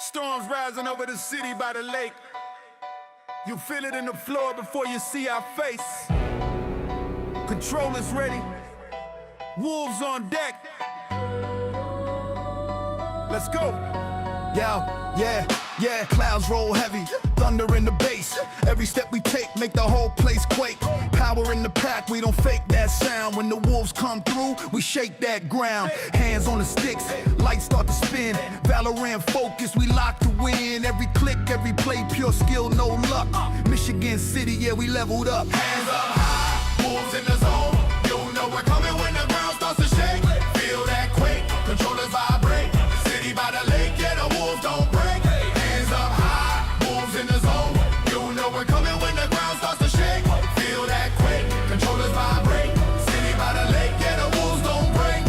Storms rising over the city by the lake. You feel it in the floor before you see our face. Controllers ready, wolves on deck. Let's go. Yeah, clouds roll heavy, thunder in the bass. Every step we take make the whole place quake. Power in the pack, we don't fake that sound. When the wolves come through, we shake that ground. Hands on the sticks, lights start to spin. Valorant focus, we lock to win. Every click, every play, pure skill, no luck. Michigan City, yeah, we leveled up. Hands up high, wolves in the zone. You know we're coming when the ground starts to shake. Feel that quake, controllers vibrate. City by the lake, yeah, the wolves don't break. Hands up high, wolves in the zone. You know we're coming when the ground starts to shake. Feel that quake, controllers vibrate. City by the lake, yeah, the wolves don't break.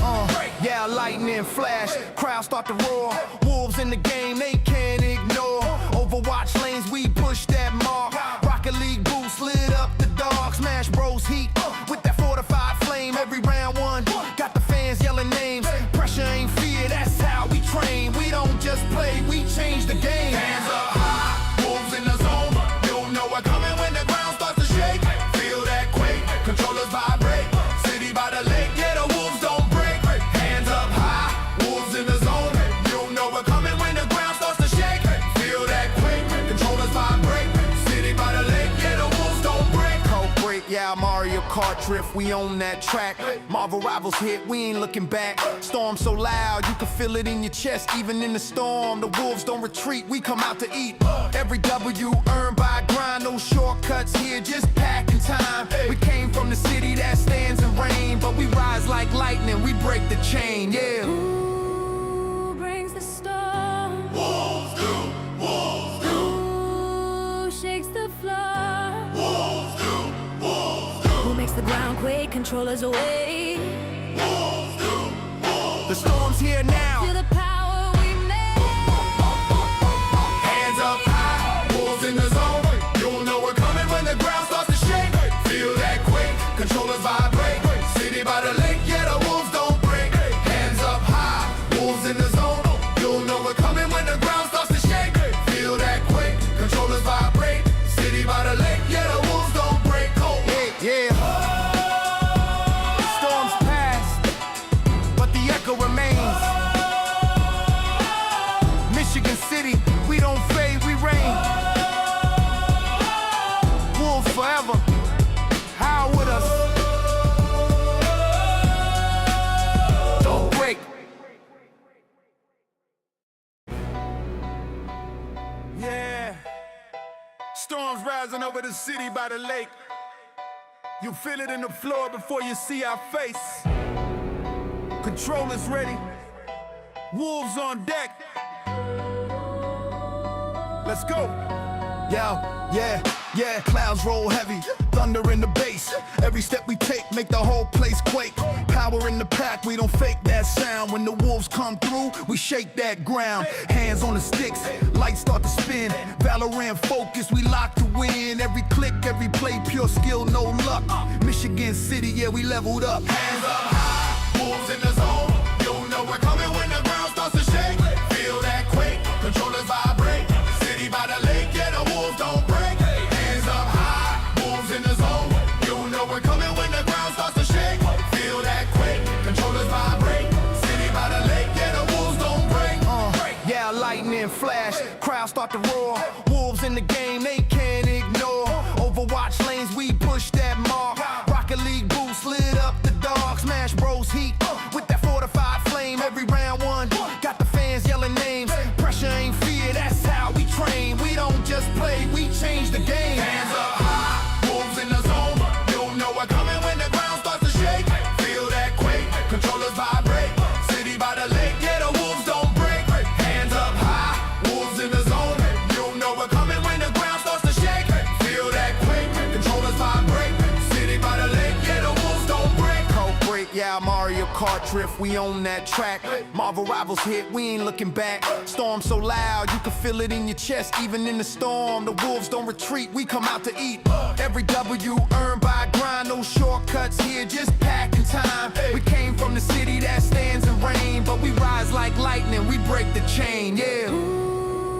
Yeah, lightning flash, crowds start to roar. Wolves in the game, they can't ignore. Overwatch lanes, we push that mark. Rocket League boost, lit up the dark. Smash Bros heat, with that fortified flame. Every round one, got the fans yelling names. Pressure ain't fear, that's how we train. We don't just play, we change the game. Hands up high, wolves in the zone. You know we're coming when the ground starts to shake. Feel that quake, controllers vibrate. City by the lake, yeah, the wolves don't break. Hands up high, wolves in the zone. You know we're coming when the ground starts to shake. Feel that quake, controllers vibrate. City by the lake, yeah, the wolves don't break. Cold break, yeah, Mario Kart drift, we own that track. Marvel rivals hit, we ain't looking back. Storm so loud, you can feel it in your chest. Even in the storm, the wolves don't retreat, we come out to eat. Every W earned by grind, no shortcuts here, just packing time. We came from the city that stands in rain, but we rise like lightning, we break the chain, yeah. Who brings the storm? Wolves do, wolves do, Who shakes the floor? wolves do, wolves do, Who makes the ground quake? Controllers away. wolves do, wolves. The storm's here now. Feel the power we make. Hands up high, wolves in the zone. You'll know we're coming when the ground starts to shake. Feel that quake, controllers vibrate. City by the lake, yeah, the wolves don't break. Hands up high, wolves in the zone. You'll know we're coming when the ground starts to shake. Feel that quake, controllers vibrate. City by the lake, yeah, the wolves don't break. Cold. Yeah. Storms past, but the echo remains. Michigan City, we don't fade, we reign. Wolves forever, how with us? Don't break. Yeah. Storms rising over the city by the lake. You feel it in the floor before you see our face. Controllers ready, wolves on deck. Let's go. Yeah, clouds roll heavy, thunder in the bass. Every step we take make the whole place quake. Power in the pack, we don't fake that sound. When the wolves come through, we shake that ground. Hands on the sticks, lights start to spin. Valorant focus, we lock to win. Every click, every play, pure skill, no luck. Michigan City, yeah, we leveled up. Hands up high, wolves in the zone. You know we're coming when the ground starts to shake. Feel that quake, controllers vibrate. City by the lake, yeah, the wolves don't break. Hands up high, wolves in the zone. You know we're coming when the ground starts to shake. Feel that quake, controllers vibrate. City by the lake, yeah, the wolves don't break. Yeah, lightning flash, crowds start to roar. Wolves in the game, they can't ignore. Overwatch lanes, we push that mark. Rocket League boost, lit up the dark. Smash Bros heat, with that fortified flame. Every round one, got the fans yelling names. Pressure ain't fear, that's how we train. We don't just play, we change the game. Hands up high, wolves in the zone. You know we're coming when the ground starts to shake. Feel that quake, controllers vibrate. City by the lake, yeah, the wolves don't break. Hands up high, wolves in the zone. You know we're coming when the ground starts to shake. Feel that quake, controllers vibrate. City by the lake, yeah, the wolves don't break. Cold break, yeah, Mario Kart drift, we own that track. Marvel rivals hit, we ain't looking back. Storm so loud, you can feel it in your chest. Even in the storm, the wolves don't retreat, we come out to eat. Every W earned by grind, no shortcuts here, just packing time. We came from the city that stands in rain, but we rise like lightning, we break the chain, yeah. Who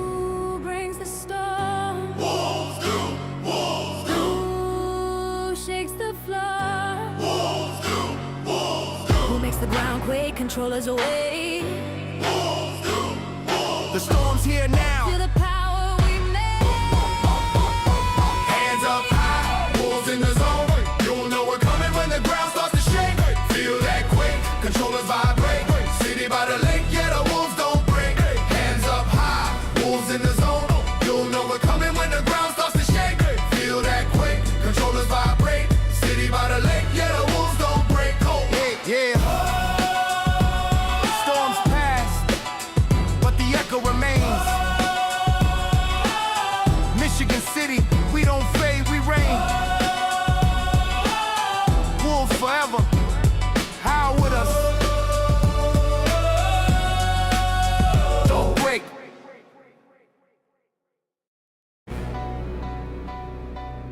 controllers away. The storm's here now. Feel the power we made. Hands up high, wolves in the zone. You'll know we're coming when the ground starts to shake. Feel that quake, controllers vibrate. City by the lake, yeah, the wolves don't break. Hands up high, wolves in the zone. You'll know we're coming when the ground starts to shake. Feel that quake, controllers vibrate. City by the lake, yeah, the wolves don't break. Oh, Yeah. Storms past, but the echo remains. Michigan City, we don't fade, we reign. Wolves forever, howl with us. Don't break.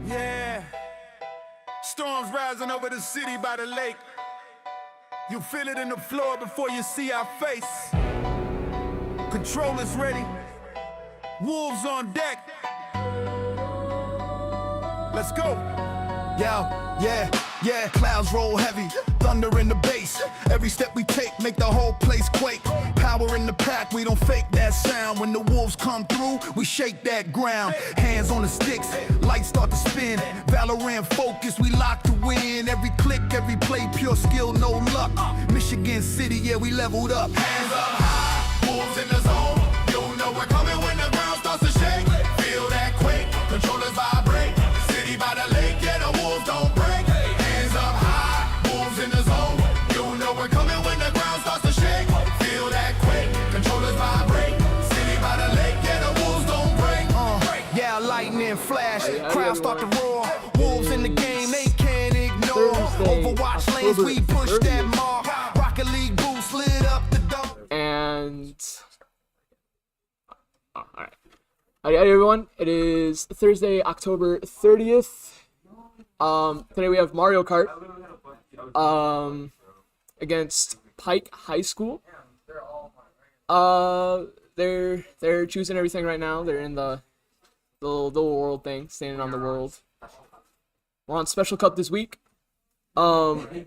Yeah. Storms rising over the city by the lake. You feel it in the floor before you see our face. Controllers ready. Wolves on deck. Let's go. Yeah, clouds roll heavy, thunder in the bass. Every step we take make the whole place quake. Power in the pack, we don't fake that sound. When the wolves come through, we shake that ground. Hands on the sticks, lights start to spin. Valorant focus, we lock to win. Every click, every play, pure skill, no luck. Michigan City, yeah, we leveled up. hands up high, wolves in the zone. You'll know we're coming when the ground starts to shake. Feel that quake, controllers vibrate. City by the lake, yeah, the wolves don't break. Hands up high, wolves in the zone. You'll know we're coming when the ground starts to shake. Feel that quake, controllers vibrate. City by the lake, yeah, the wolves don't break. Yeah, lightning flash, crowds start to roar. Wolves in the game, they can't ignore. Overwatch lanes, we push that mark. Rocket League boost lit up the door. And all right. Hi everyone. It is Thursday, October 30th. Today we have Mario Kart against Pike High School. They're choosing everything right now. They're in the world thing, standing on the world. We're on Special Cup this week. I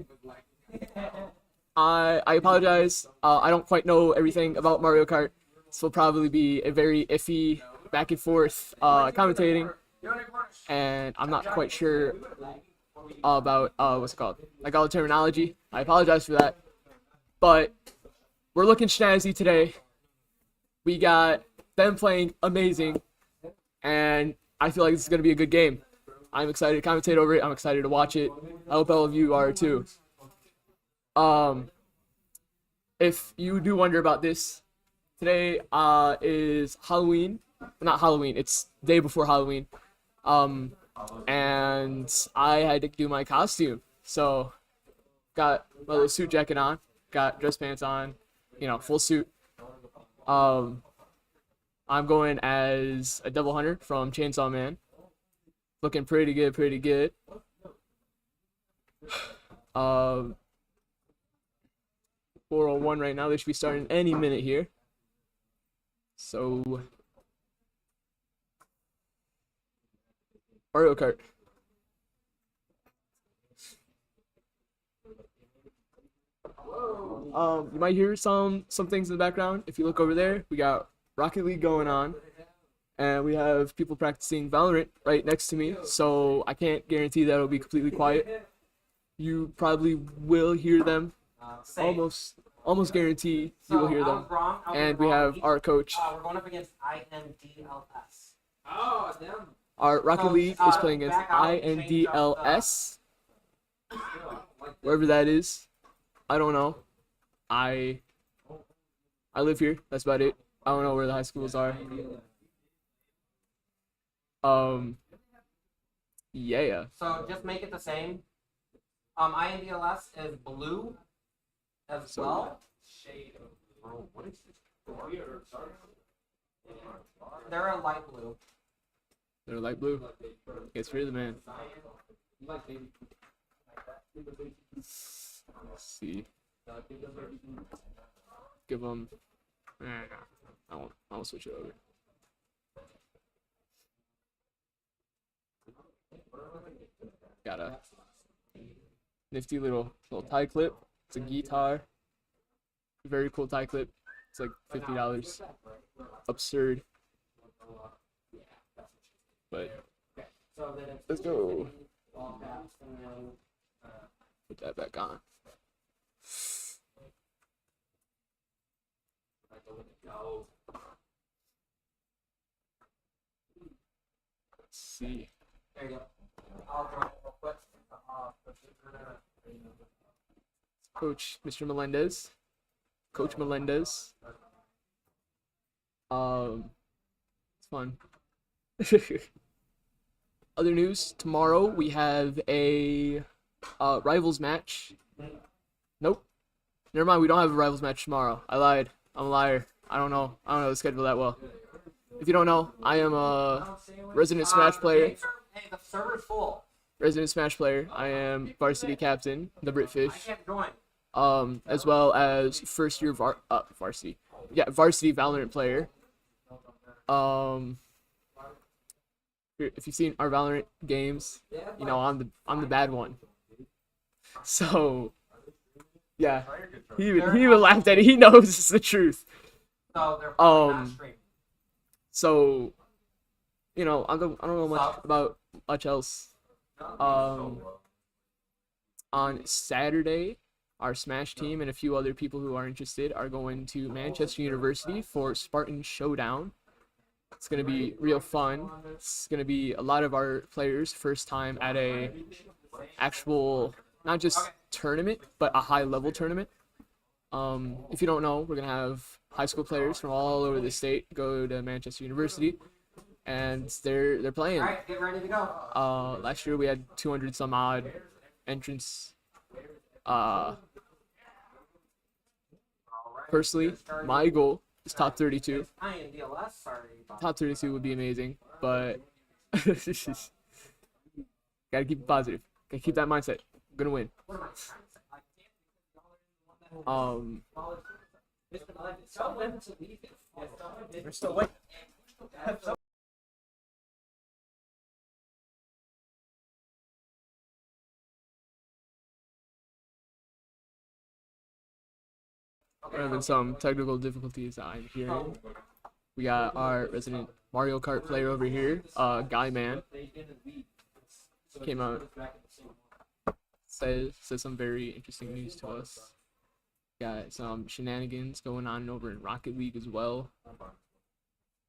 apologize. I don't quite know everything about Mario Kart. This will probably be a very iffy back and forth commentating, and I'm not quite sure about what's it called, like all the terminology. I apologize for that, but we're looking snazzy today. We got them playing amazing, and I feel like this is gonna be a good game. I'm excited to commentate over it. I'm excited to watch it. I hope all of you are too. If you do wonder about this, today is Halloween. Not Halloween, it's day before Halloween. And I had to do my costume. So got my little suit jacket on, got dress pants on, full suit. I'm going as a double hunter from Chainsaw Man. Looking pretty good. 4:01 right now. They should be starting any minute here. So Mario Kart. You might hear some things in the background. If you look over there, we got Rocket League going on, and we have people practicing Valorant right next to me. So I can't guarantee that it'll be completely quiet. You probably will hear them. Almost guarantee you will hear them. And we have our coach. We're going up against INDLS. Our Rocket League is playing against INDLS. Wherever that is. I don't know. I live here. That's about it. I don't know where the high schools are. Yeah. So just make it the same. INDLS is blue as well. They're a light blue. They're light blue. It's for the man. Let's see. Give them. I won't switch it over. Got a nifty little tie clip. It's a guitar. very cool tie clip. It's like $50. Absurd. But let's go. Put that back on. Let's see. There you go. I'll join real quick. Coach Mr. Melendez. Coach Melendez. It's fun. Other news, tomorrow we have a rivals match. Nope. Never mind, we don't have a rivals match tomorrow. I lied. I'm a liar. I don't know the schedule that well. If you don't know, I am a resident Smash player. Hey, the server's full. Resident Smash player. I am varsity captain, the I Britfish. can't join. As well as first year varsity Valorant player. If you've seen our Valorant games, you know I'm the bad one. So yeah, he even laughed at it. He knows it's the truth. So they're probably not streaming. So you know I don't know much about much else. On Saturday, our Smash team and a few other people who are interested are going to Manchester University for Spartan Showdown. It's going to be real fun. It's going to be a lot of our players' first time at a actual, not just tournament, but a high-level tournament. If you don't know, we're going to have high school players from all over the state go to Manchester University, and they're playing. All right, get ready to go. Last year we had 200 some odd entrants. Personally, my goal is top 32. IEN sorry about Top 32 would be amazing, but gotta keep it positive. Gotta keep that mindset. I'm gonna win. what am I trying to say? We're still waiting. There have been some technical difficulties I'm hearing. We got our resident Mario Kart player over here, Guy Man. Came out, says some very interesting news to us. Got some shenanigans going on over in Rocket League as well.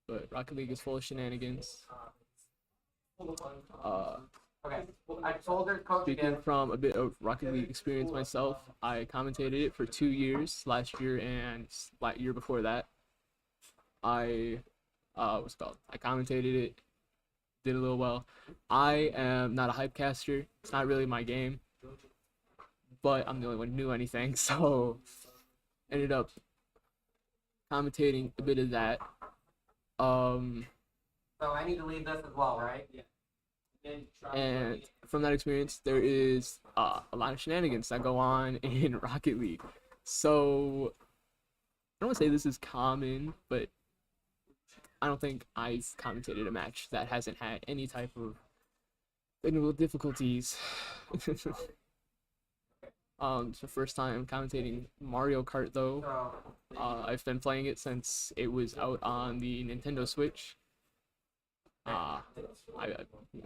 But Rocket League is full of shenanigans. Okay, I told her coach Speaking again. from a bit of Rocket League experience myself, I commentated it for 2 years, last year and year before that. I commentated it, did a little well. I am not a hype caster. It's not really my game, but I'm the only one who knew anything, so ended up commentating a bit of that. So I need to leave this as well, right? Yeah. And from that experience, there is a lot of shenanigans that go on in Rocket League. So I don't want to say this is common, but I don't think I've commentated a match that hasn't had any type of technical difficulties. It's the first time commentating Mario Kart though. So I've been playing it since it was out on the Nintendo Switch.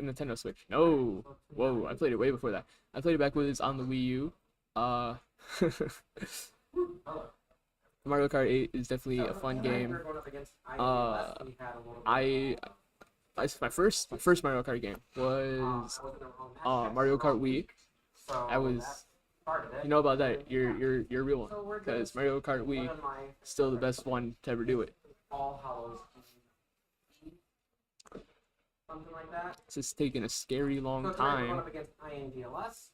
Nintendo Switch. No, whoa! I played it way before that. I played it back when it was on the Wii U. Mario Kart 8 is definitely a fun game. My first Mario Kart game was Mario Kart Wii. I was, you know about that. You're a real one, because Mario Kart Wii is still the best one to ever do it. All Hallows Eve, something like that. It's just taken a scary long So tonight we're going time up against INDLS.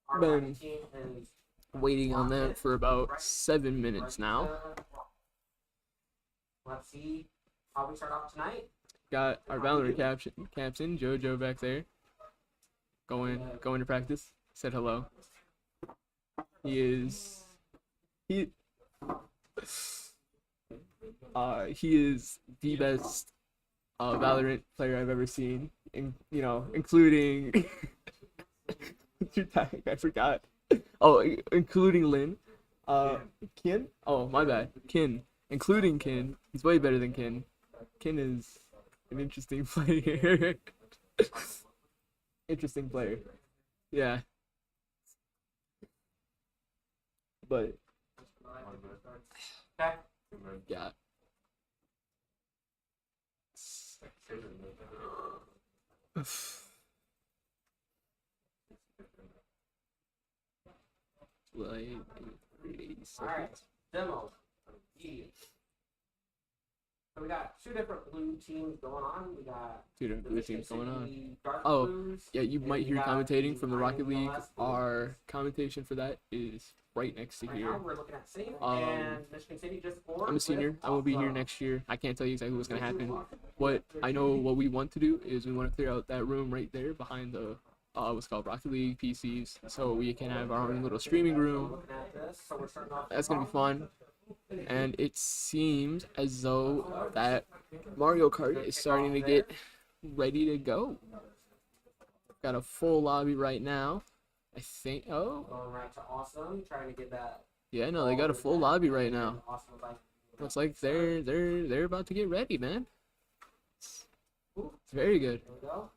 Our Been team is waiting on that for about 7 minutes now. Let's see how we start off tonight. Got our Valorant captain Jojo back there, going to practice. Said hello. He is the best Valorant player I've ever seen, including I forgot. Oh, including Lynn. Kin? Oh, my bad. Kin. Including Kin. He's way better than Kin. Kin is an interesting player. Interesting player. Yeah. But Okay. yeah. Like 80 All right. seconds. Demo. Yeah. So we got two different blue teams going on. We got Two different the blue Michigan teams going on. City Dark Oh, Blues, yeah, you and might we hear got commentating from the Rocket League. IEN Blues. Our commentation for that is right next to Right here. now we're looking at same, Um, and Michigan City just scored. I'm a senior. with I won't be here Alpha. next year. I can't tell you exactly what's gonna happen. What I know, what we want to do is we want to clear out that room right there behind the what's called Rocket League PCs, so we can have our own little streaming room. Looking at this, so we're starting off That's gonna be fun. And it seems as though that Mario Kart is starting to get ready to go. Got a full lobby right now. I think. Oh, going right to Awesome, trying to get that. yeah, no, they got a full lobby right now. Awesome was like, Looks like they're about to get ready, man. It's very good. there we go.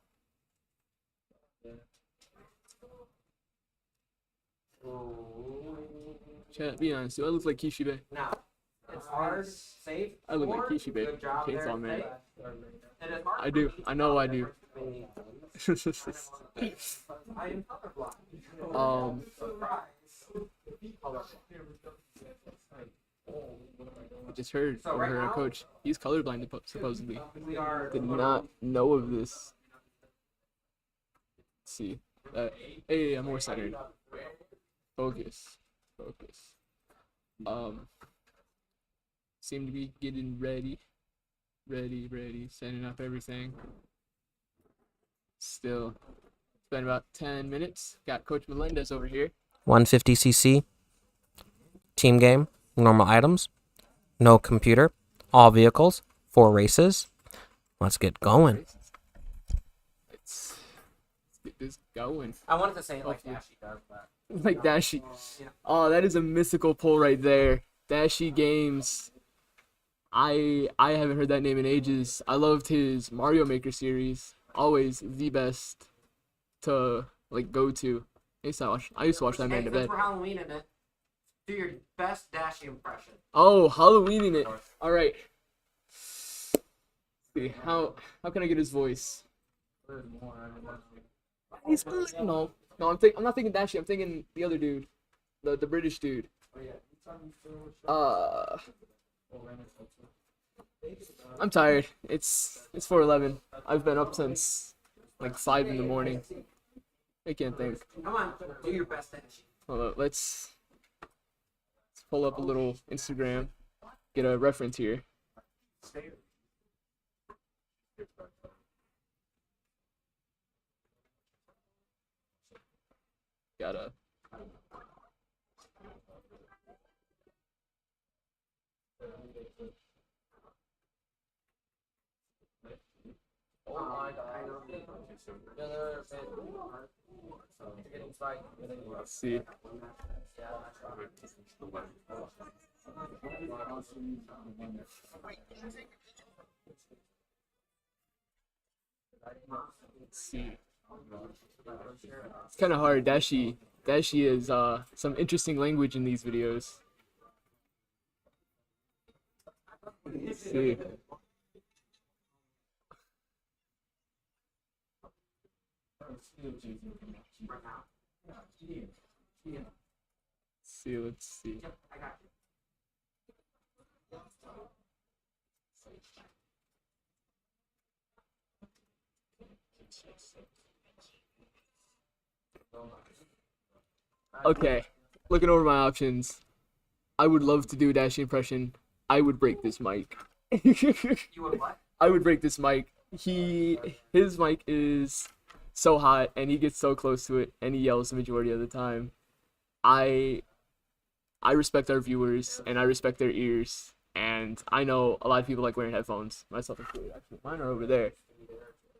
Ooh. Chat, be honest. Do I look like Kishibe? Now, it's hard, safe. I look like score. Kishibe, Good job there, Chainsaw Man. Faye. It is hard I for do. me to I know tell I the do. difference between these things. I am colorblind. Surprise. I just heard So from right her now- coach. He's colorblind supposedly. We are Did not know of this. Let's see. Hey, I'm more centered. Focus. Seem to be getting ready. Ready. Setting up everything. Still. It's been about 10 minutes. Got Coach Melendez over here. 150cc, team game, normal items, no computer, all vehicles, 4 races. Let's get going. Let's get this going. I wanted to say it like Dashi does, but Like Dashi. yeah. Oh, that is a mystical pull right there. Dashi Games. I haven't heard that name in ages. I loved his Mario Maker series. Always the best to like go to. I used to watch that man to Hey, since bed. we're Halloween in it, do your best Dashi impression. Oh, Halloween in it. All right. See how can I get his voice? He's no. I'm not thinking Dashi. I'm thinking the other dude, the British dude. I'm tired. It's 4:11. I've been up since like 5 in the morning. I can't think. Come on, do your best Dashi. Hold up, let's pull up a little Instagram. Get a reference here. Gotta. Let's see. Let's see. It's kind of hard. Dashi is some interesting language in these videos. Let's see. Let's see. Okay, looking over my options. I would love to do a Dashi impression. I would break this mic. You would what? I would break this mic. His mic is so hot and he gets so close to it and he yells the majority of the time. I respect our viewers and I respect their ears, and I know a lot of people like wearing headphones, myself included. Actually, mine are over there.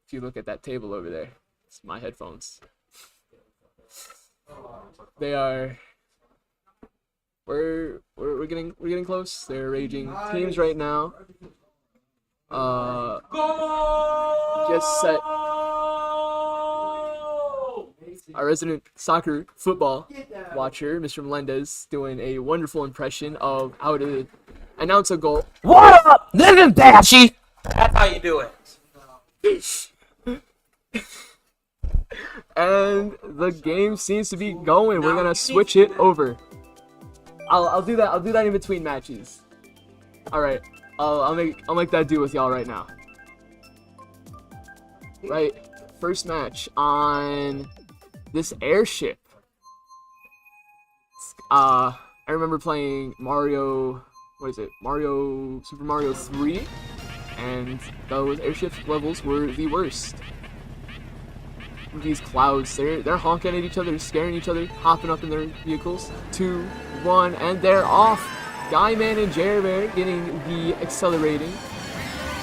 If you look at that table over there, it's my headphones. They are we're getting close. They're raging teams right now. Just set. Our resident soccer football watcher, Mr. Melendez, doing a wonderful impression of how to announce a goal. What up? This is Dashy. That's how you do it. And the game seems to be going. We're gonna switch it over. I'll do that. I'll do that in between matches. All right. I'll make that deal with y'all right now. Right. First match on this airship. I remember playing Mario. What is it? Super Mario 3, and those airship levels were the worst. These clouds, they're honking at each other, scaring each other, hopping up in their vehicles. 2, 1, and they're off. Guyman and Jer Bear getting the accelerating.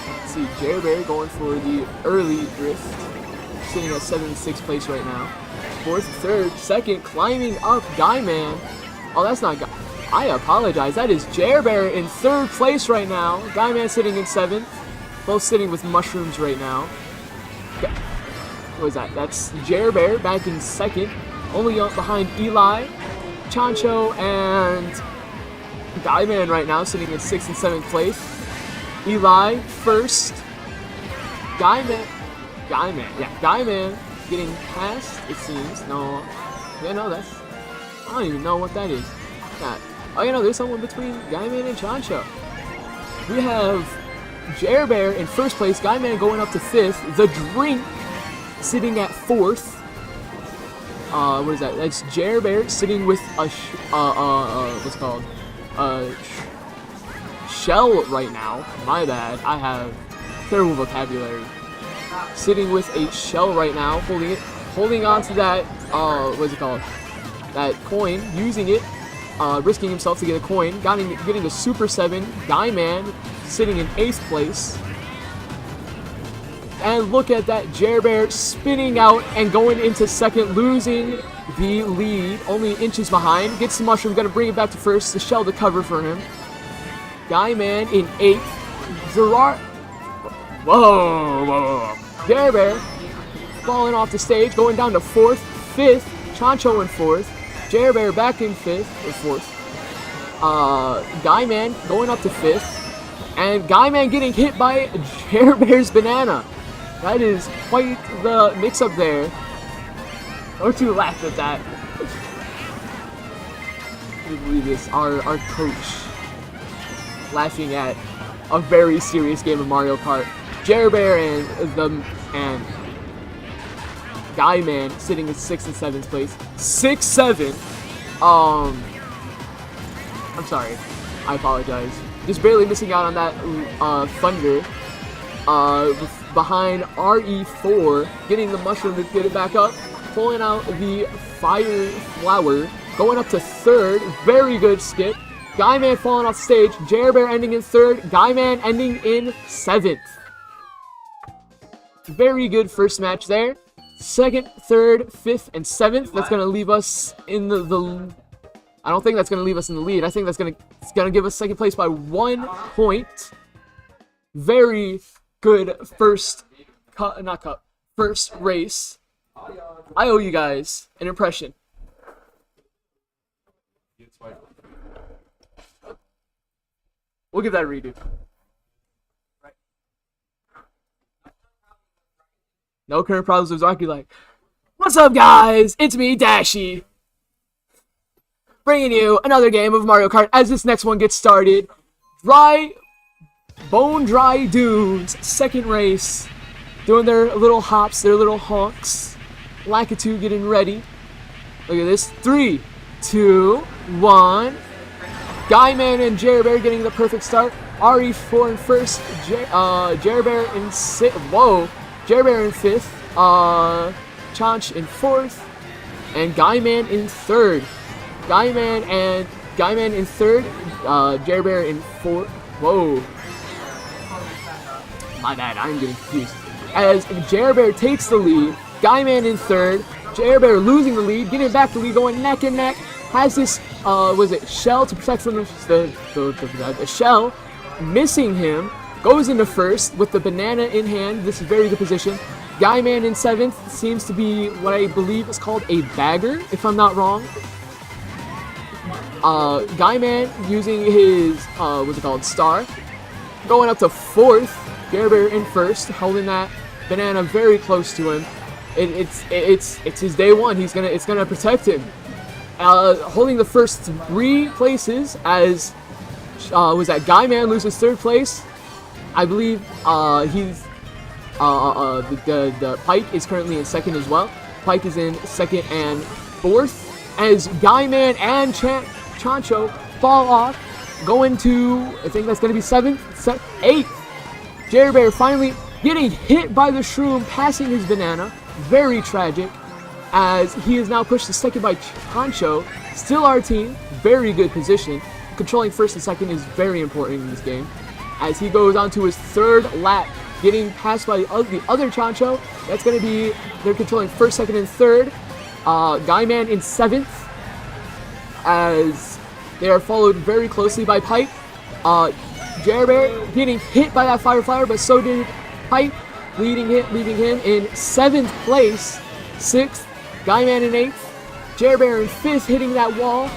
Let's see, Jer Bear going for the early drift, sitting at 7th, 6th place right now. 4th, 3rd, 2nd, climbing up Guyman. Oh, that's not Guy. I apologize. That is Jer Bear in 3rd place right now. Guyman sitting in 7th. Both sitting with mushrooms right now. What was that? That's Jer Bear back in 2nd. Only up behind Eli, Chancho, and Guyman right now sitting in 6th and 7th place. Eli 1st. Guyman getting passed, it seems. No. Yeah, no, that's... I don't even know what that is. That. Oh, you know, there's someone between Guyman and Chancho. We have Jer Bear in 1st place, Guyman going up to 5th. The Drink sitting at 4th. What is that? That's Jer Bear sitting with a what's it called? Shell right now. My bad. I have terrible vocabulary. Sitting with a shell right now, holding on to that what's it called? That coin, using it, risking himself to get a coin, getting the Super 7. Guyman sitting in 8th place. And look at that, Jer Bear spinning out and going into 2nd, losing the lead, only inches behind. Gets the mushroom, gonna bring it back to 1st, the shell to cover for him. Guyman in 8th. Gerard. Whoa. Jer Bear falling off the stage, going down to 4th, 5th. Chancho in 4th. Jer Bear back in 5th, or 4th. Guyman going up to 5th. And Guyman getting hit by Jer Bear's banana. That is quite the mix-up there. Don't you laugh at that. I believe this. Our coach laughing at a very serious game of Mario Kart. Jer Bear and Guyman sitting in 6th and 7th place. 6-7. I'm sorry. I apologize. Just barely missing out on that thunder. Behind RE4, getting the mushroom to get it back up, pulling out the fire flower, going up to 3rd, very good skip. Guyman falling off stage, Jer Bear ending in 3rd, Guyman ending in 7th. Very good first match there. 2nd, 3rd, 5th, and 7th. That's gonna leave us in the I don't think that's gonna leave us in the lead. I think that's gonna give us 2nd place by 1 point. Very good first first race. I owe you guys an impression. We'll give that a redo. No current problems with Rocky like, what's up guys? It's me, Dashy. Bringing you another game of Mario Kart as this next one gets started. Bone Dry Dunes, 2nd race. Doing their little hops, their little honks. Lakitu getting ready. Look at this. 3, 2, 1. Guyman and Jer Bear getting the perfect start. RE4 in 1st. Jer Bear in 6th. Whoa. Jer Bear in 5th. Chanch in 4th. And Guyman in 3rd. Guyman in 3rd. Jer Bear in 4th. Whoa. My bad, I'm getting confused. As Jer Bear takes the lead, Guyman in 3rd, Jer Bear losing the lead, getting back the lead, going neck and neck, has this was it Shell to protect from the Shell, missing him, goes into first with the banana in hand. This is very good position. Guyman in 7th seems to be what I believe is called a bagger, if I'm not wrong. Guyman using his, what's it called, star. Going up to 4th, Bear in 1st, holding that banana very close to him. It's his day one. It's gonna protect him. Holding the first 3 places as was that Guyman loses 3rd place. I believe the Pike is currently in 2nd as well. Pike is in 2nd and 4th as Guyman and Chancho fall off, going to, I think that's going to be 7th, 8th. Jerry Bear finally getting hit by the shroom, passing his banana. Very tragic, as he is now pushed to 2nd by Chancho. Still our team, very good position. Controlling 1st and 2nd is very important in this game. As he goes on to his 3rd lap, getting passed by the other Chancho. That's going to be, they're controlling 1st, 2nd, and 3rd. Guyman in 7th, as they are followed very closely by Pike. Jerry Bear getting hit by that fire flower, but so did Pike, leaving him in 7th place. 6th, Guyman in 8th, Jerry Bear in 5th, hitting that wall,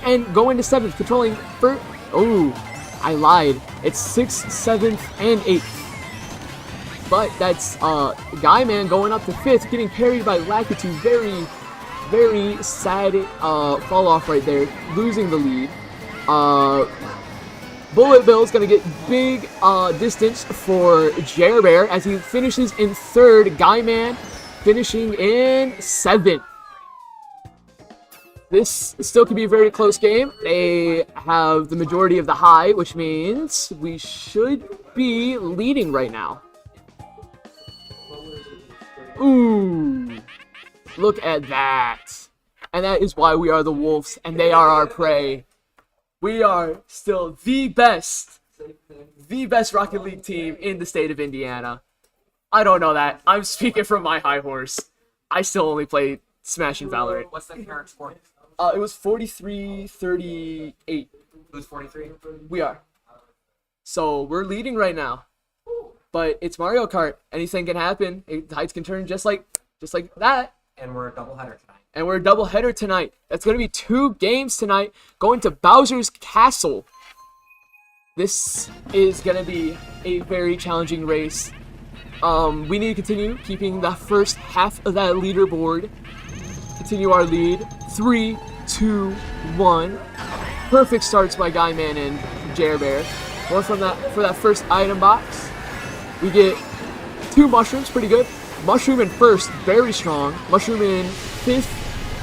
and going to 7th, controlling 1st. Oh, I lied. It's 6th, 7th, and 8th. But that's Guyman going up to 5th, getting carried by Lakitu. Very, very sad fall off right there, losing the lead. Bullet Bill's going to get big distance for Jer Bear as he finishes in 3rd. Guyman finishing in 7th. This still could be a very close game. They have the majority of the high, which means we should be leading right now. Ooh, look at that. And that is why we are the wolves and they are our prey. We are still the best Rocket League team in the state of Indiana. I don't know that. I'm speaking from my high horse. I still only play Smash and Valorant. What's the current score? It was 43-38. Who's 43? We are. So we're leading right now. But it's Mario Kart. Anything can happen. The heights can turn just like that. And we're a doubleheader tonight. And we're a doubleheader tonight. That's going to be 2 games tonight, going to Bowser's Castle. This is going to be a very challenging race. We need to continue keeping the first half of that leaderboard. Continue our lead. 3, 2, 1. Perfect starts by Guyman and Jer Bear. Going for that first item box. We get 2 mushrooms, pretty good. Mushroom in 1st, very strong. Mushroom in 5th,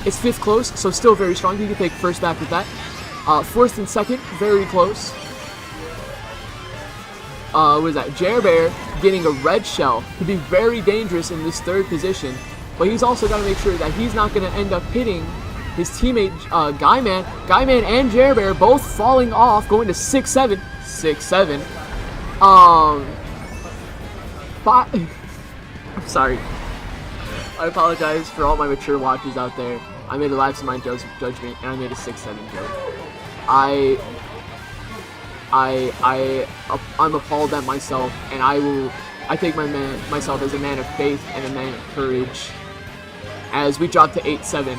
it's 5th close, so still very strong. You can take 1st back with that. 4th and 2nd, very close. What is that? Jer Bear getting a red shell could be very dangerous in this 3rd position, but he's also got to make sure that he's not going to end up hitting his teammate Guyman. Guyman and Jer Bear both falling off, going to 6-7. 6-7. I'm sorry. I apologize for all my mature watchers out there. I made a lapse in my judgment, and I made a 6-7 joke. I'm appalled at myself, and I take myself as a man of faith and a man of courage. As we drop to 8-7,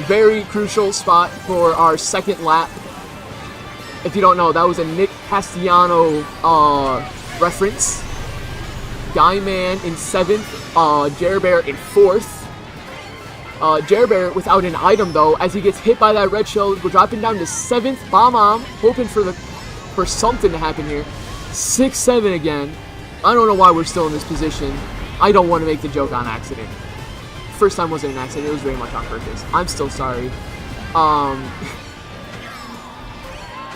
very crucial spot for our 2nd lap. If you don't know, that was a Nick Castellano reference. Guyman in 7th, Jer Bear in 4th. Jer Bear without an item though, as he gets hit by that red shell. We're dropping down to 7th. Bomb, hoping for something to happen here. 6-7 again. I don't know why we're still in this position. I don't want to make the joke on accident. First time wasn't an accident, it was very much on purpose. I'm still sorry.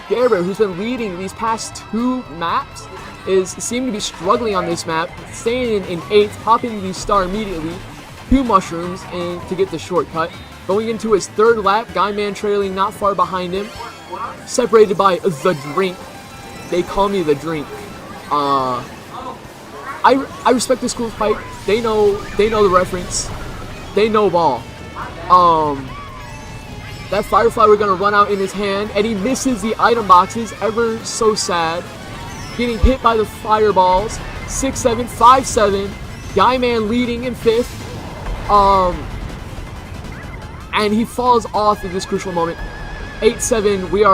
Jer Bear, who's been leading these past 2 maps, seem to be struggling on this map, staying in 8th, popping the star immediately, 2 mushrooms and to get the shortcut. Going into his 3rd lap, Guyman trailing not far behind him, separated by the drink. They call me the drink. I respect the school's Pike. They know the reference. They know ball. That Firefly we're gonna run out in his hand, and he misses the item boxes. Ever so sad. Getting hit by the fireballs. 6-7, 5-7. Guyman leading in 5th. And he falls off at this crucial moment. 8-7. We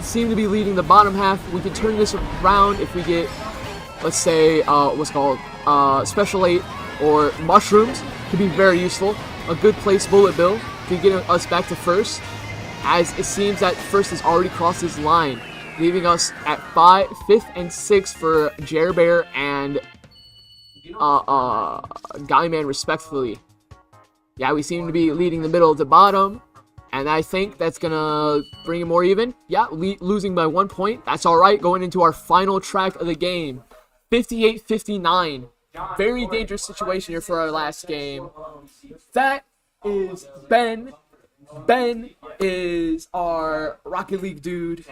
seem to be leading the bottom half. We can turn this around if we get, let's say, what's called Special 8 or Mushrooms. Could be very useful. A good place Bullet Bill can get us back to 1st, as it seems that 1st has already crossed his line, leaving us at 5th and 6th for Bear and Guyman respectively. Yeah, we seem to be leading the middle to bottom, and I think that's gonna bring it more even. Yeah, losing by 1 point. That's all right. Going into our final track of the game, 58-59. Very dangerous situation here for our last game. That is Ben. Ben is our Rocket League dude.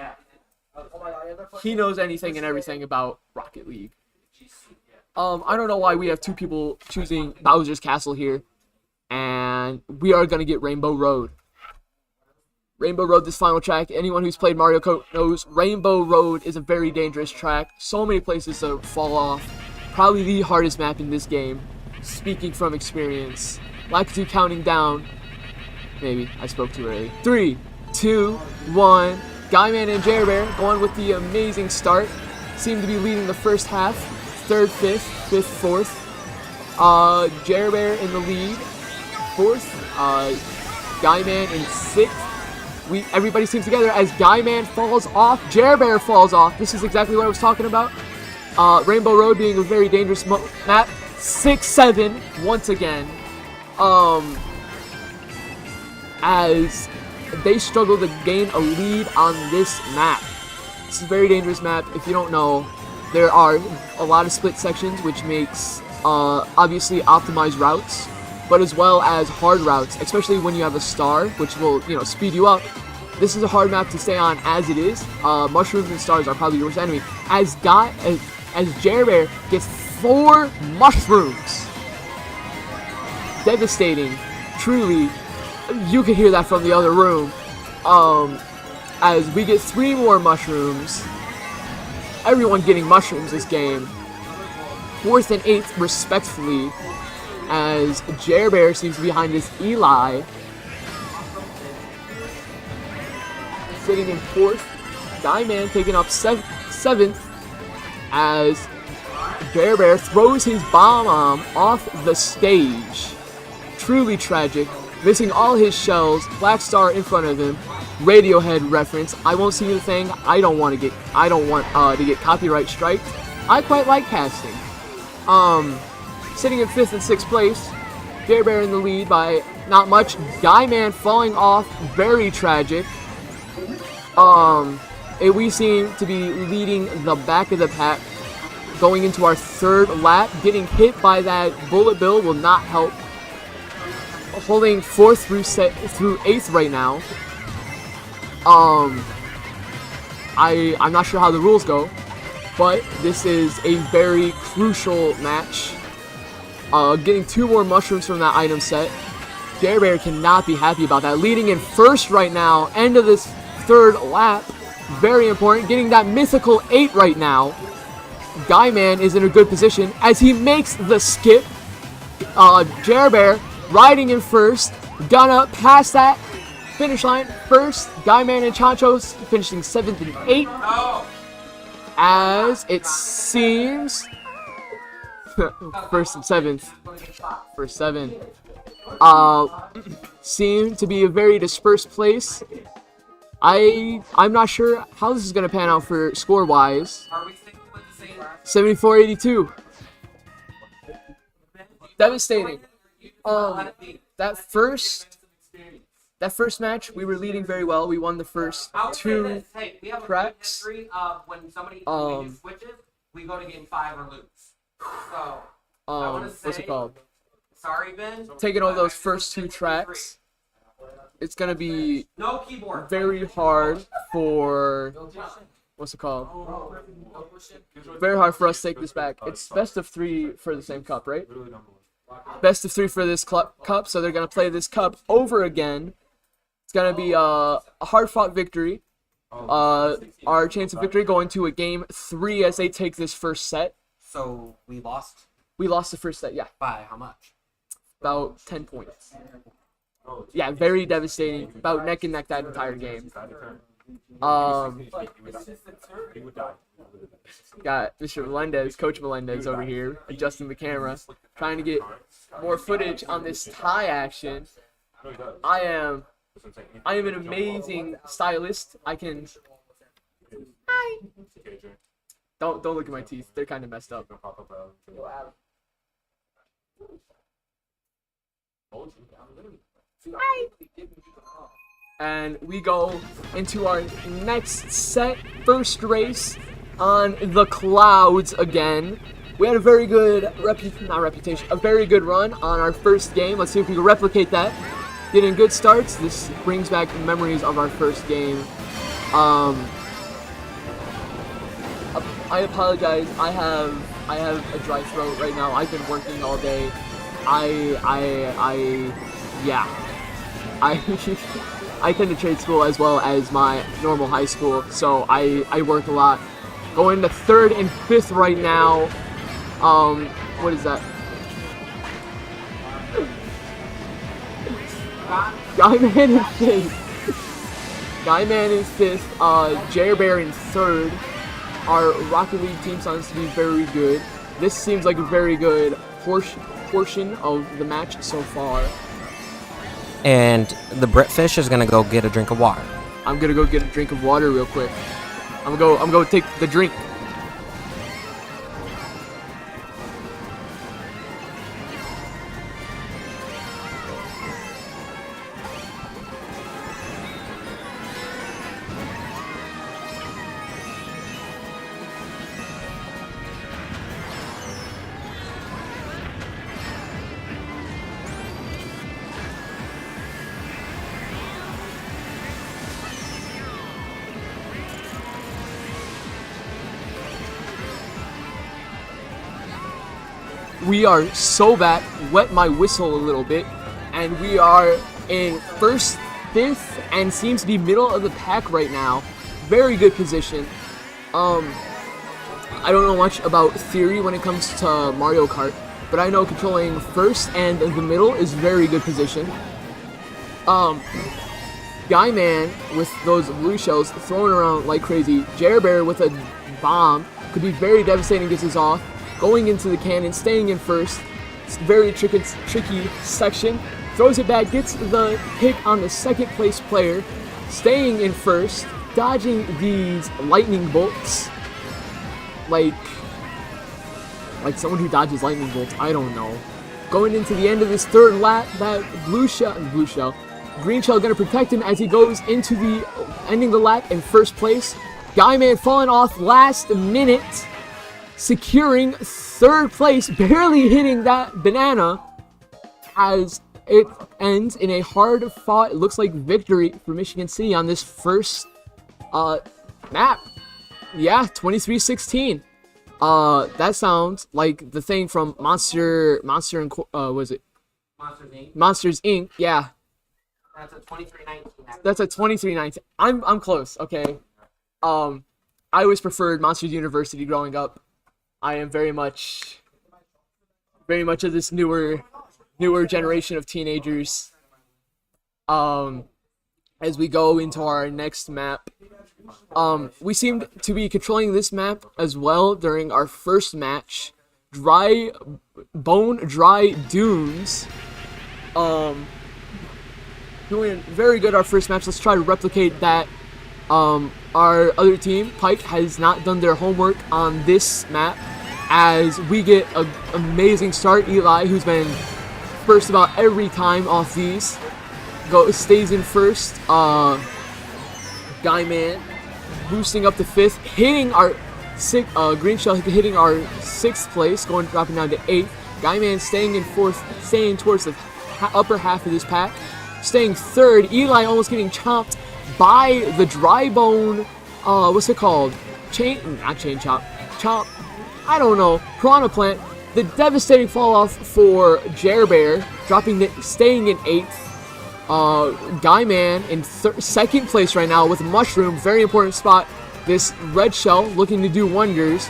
He knows anything and everything about Rocket League. I don't know why we have 2 people choosing Bowser's Castle here. And we are going to get Rainbow Road. Rainbow Road, this final track. Anyone who's played Mario Kart knows Rainbow Road is a very dangerous track. So many places to fall off. Probably the hardest map in this game. Speaking from experience. Lakitu counting down. Maybe I spoke too early. 3, 2, 1. Guyman and Bear going with the amazing start. Seem to be leading the first half. 3rd, 5th, 5th, 4th. Bear in the lead. 4th. Guyman in 6th. Everybody seems together as Guyman falls off. Bear falls off. This is exactly what I was talking about. Rainbow Road being a very dangerous map. 6-7 once again. As they struggle to gain a lead on this map. This is a very dangerous map. If you don't know, there are a lot of split sections, which makes obviously optimized routes, but as well as hard routes, especially when you have a star, which will, speed you up. This is a hard map to stay on as it is. Mushrooms and stars are probably your worst enemy. As Bear gets 4 mushrooms. Devastating. Truly. You can hear that from the other room. As we get 3 more mushrooms. Everyone getting mushrooms this game. 4th and 8th respectfully. As Bear seems to be behind this Eli. Sitting in 4th. Guyman taking up 7th. As Bear throws his bomb off the stage. Truly tragic. Missing all his shells. Black Star in front of him. Radiohead reference. I won't see the thing. I don't want to get copyright striked. I quite like casting. Sitting in 5th and 6th place. Bear in the lead by not much. Guyman falling off. Very tragic. We seem to be leading the back of the pack. Going into our 3rd lap. Getting hit by that Bullet Bill will not help. Holding 4th through 8th right now. I'm not sure how the rules go, but this is a very crucial match. Getting 2 more mushrooms from that item set. Bear cannot be happy about that. Leading in 1st right now. End of this 3rd lap. Very important. Getting that mythical 8 right now. Guyman is in a good position as he makes the skip. Bear riding in 1st. Gonna pass that finish line 1st. Guyman and Chanchos finishing 7th and 8th. As it seems 1st and 7th. First 7. Seem to be a very dispersed place. I'm not sure how this is gonna pan out for score wise. 74-82. Devastating. That first match, we were leading very well. We won the first 2 tracks. When somebody switches, we go to game 5 or lose. So, what's it called? Sorry, Ben. Taking all those first 2 tracks, it's gonna be No keyboard. very hard for what's it called? Very hard for us to take this back. It's best of 3 for the same cup, right? Best of 3 for this cup, so they're gonna play this cup over again. It's gonna be a hard-fought victory. Our chance of victory going to a game 3 as they take this first set. So we lost We lost the first set, yeah, by how much? about 10 points. Yeah, very devastating. About neck and neck that entire game. Got Mr. Melendez, Coach Melendez over here, adjusting the camera, trying to get more footage on this tie action. I am an amazing stylist. I can. Hi. Don't look at my teeth. They're kind of messed up. Hi. And we go into our next set, first race on the clouds again. We had a very good a very good run on our first game. Let's see if we can replicate that. Getting good starts. This brings back memories of our first game. I apologize. I have a dry throat right now. I've been working all day. Yeah. I tend to trade school as well as my normal high school, so I work a lot. Going to 3rd and 5th right now. What is that? Guyman in 5th. Guyman in 5th. Jer Bear in 3rd. Our Rocket League team sounds to be very good. This seems like a very good portion of the match so far. And the Britfish is gonna go get a drink of water. I'm gonna go get a drink of water real quick. I'm gonna take the drink. We are so back, wet my whistle a little bit, and we are in 1st, 5th, and seems to be middle of the pack right now. Very good position. I don't know much about theory when it comes to Mario Kart, but I know controlling 1st and the middle is very good position. Guyman with those blue shells thrown around like crazy. Jer Bear with a bomb could be very devastating, gets us off. Going into the cannon, staying in 1st. It's a very tricky section. Throws it back, gets the pick on the 2nd place player. Staying in 1st, dodging these lightning bolts. Like someone who dodges lightning bolts, I don't know. Going into the end of this 3rd lap, that green shell gonna protect him as he goes into the ending the lap in 1st place. Guyman falling off last minute. Securing 3rd place, barely hitting that banana as it ends in a hard-fought, it looks like victory for Michigan City on this first map. Yeah, 23-16. That sounds like the thing from Monster and was it? Monsters Inc. Monsters Inc. Yeah, That's a 23-19. that's a 23-19. I'm close. Okay. I always preferred Monsters University growing up. I am very much of this newer generation of teenagers. As we go into our next map, we seemed to be controlling this map as well during our first match. Bone Dry Dunes. Doing very good our first match. Let's try to replicate that. Our other team, Pike, has not done their homework on this map as we get an amazing start. Eli, who's been first about every time off these, stays in 1st. Guyman boosting up to 5th, hitting our green shell, hitting our 6th place, dropping down to 8th. Guyman staying in 4th, staying towards the upper half of this pack. Staying 3rd, Eli almost getting chomped by the dry bone, what's it called? Chomp. I don't know. Piranha Plant. The devastating fall off for Jer Bear, staying in 8th. Guy Man in second place right now with Mushroom, very important spot. This red shell looking to do wonders.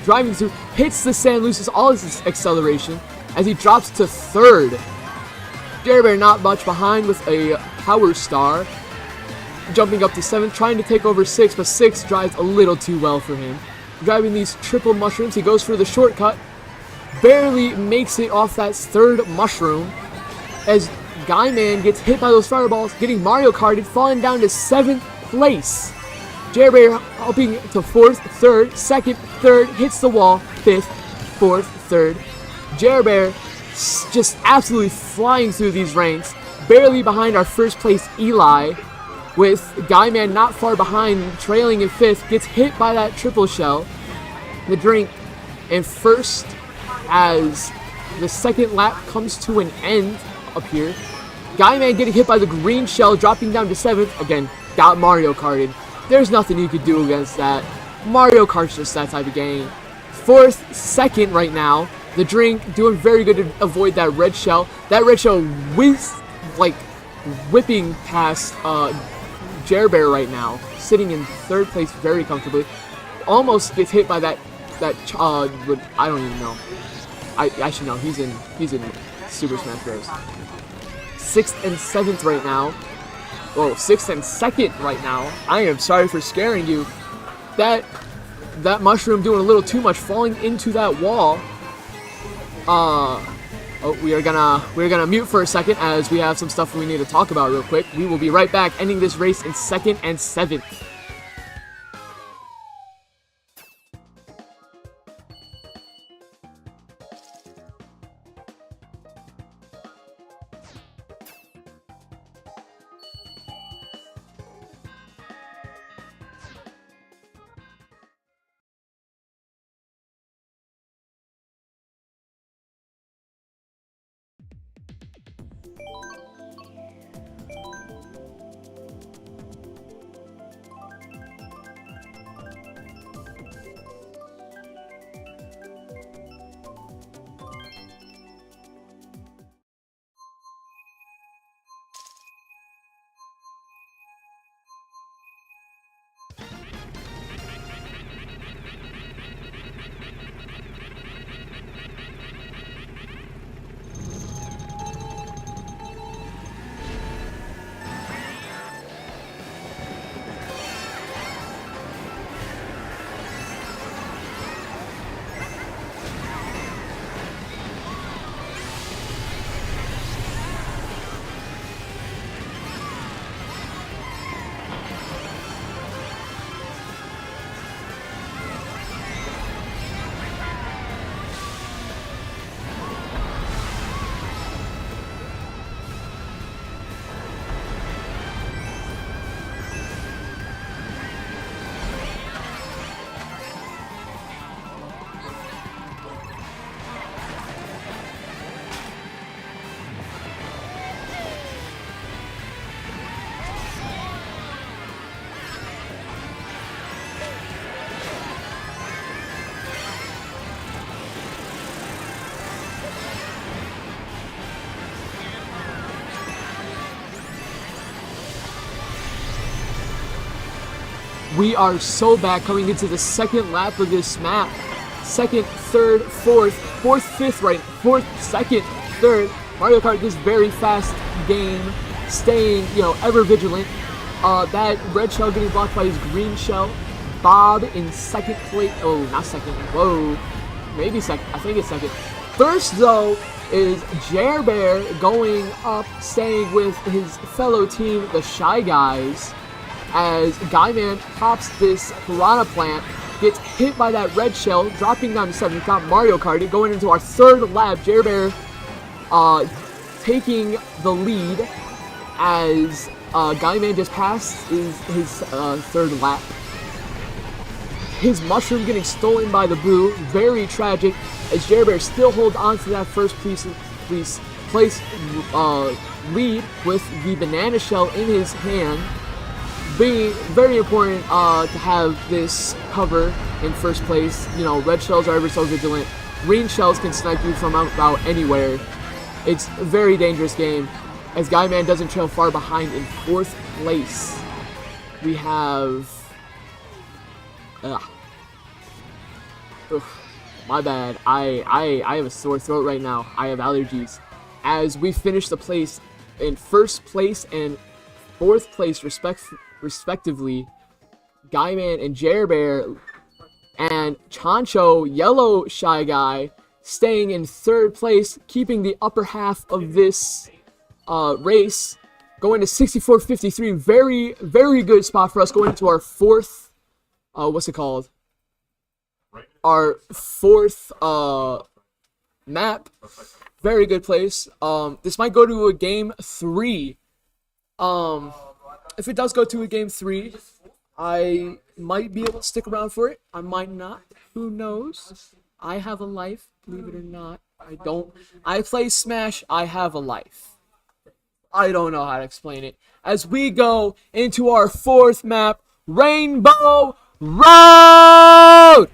Driving through, hits the sand, loses all his acceleration as he drops to third. Jerry Bear not much behind with a Power Star. Jumping up to 7th, trying to take over 6, but 6 drives a little too well for him. Driving these triple mushrooms, he goes for the shortcut. Barely makes it off that third mushroom as Guy Man gets hit by those fireballs, getting Mario Karted, falling down to 7th place. Jerry Bear helping to 4th, 3rd, 2nd, 3rd, hits the wall, 5th, 4th, 3rd. Jerry Bear just absolutely flying through these ranks, barely behind our first place Eli, with Guy Man not far behind, trailing in 5th, gets hit by that triple shell. The drink in first as the second lap comes to an end up here. Guy Man getting hit by the green shell, dropping down to 7th. Again, got Mario Karted. There's nothing you could do against that. Mario Kart's just that type of game. 4th, 2nd right now. The drink doing very good to avoid that red shell. That red shell whipping past Jer Bear right now, sitting in 3rd place very comfortably. Almost gets hit by that I don't even know. I should know. He's in Super Smash Bros. 6th and 7th right now. Oh, 6th and 2nd right now. I am sorry for scaring you. That mushroom doing a little too much, falling into that wall. We're gonna mute for a second as we have some stuff we need to talk about real quick. We will be right back, ending this race in 2nd and 7th. We are so back coming into the 2nd lap of this map. 2nd, 3rd, 4th, 5th, right? 4th, 2nd, 3rd. Mario Kart, this very fast game, staying, ever vigilant. That red shell getting blocked by his green shell. Bob in 2nd place. Oh, not 2nd. Whoa. Maybe 2nd. I think it's 2nd. First, though, is Jer Bear going up, staying with his fellow team, the Shy Guys, as Guy Man pops this Piranha Plant, gets hit by that red shell, dropping down to 7th, got Mario Kart, going into our 3rd lap. Jer Bear taking the lead as Guy Man just passed his 3rd lap. His mushroom getting stolen by the Boo, very tragic, as Jer Bear still holds on to that first place lead with the banana shell in his hand. Being very important to have this cover in first place. Red shells are ever so vigilant. Green shells can snipe you from about anywhere. It's a very dangerous game. as Guyman doesn't trail far behind in 4th place. We have... Ugh, my bad. I have a sore throat right now. I have allergies. As we finish the place in 1st place and 4th place respectively, Guyman and Jerbear and Chancho, Yellow Shy Guy, staying in 3rd place, keeping the upper half of this race, going to 64.53. Very, very good spot for us going into our 4th, what's it called? Our 4th map. Very good place. This might go to a game 3. If it does go to a game 3, I might be able to stick around for it. I might not. Who knows? I have a life, believe it or not. I play Smash, I have a life. I don't know how to explain it. As we go into our 4th map, Rainbow Road!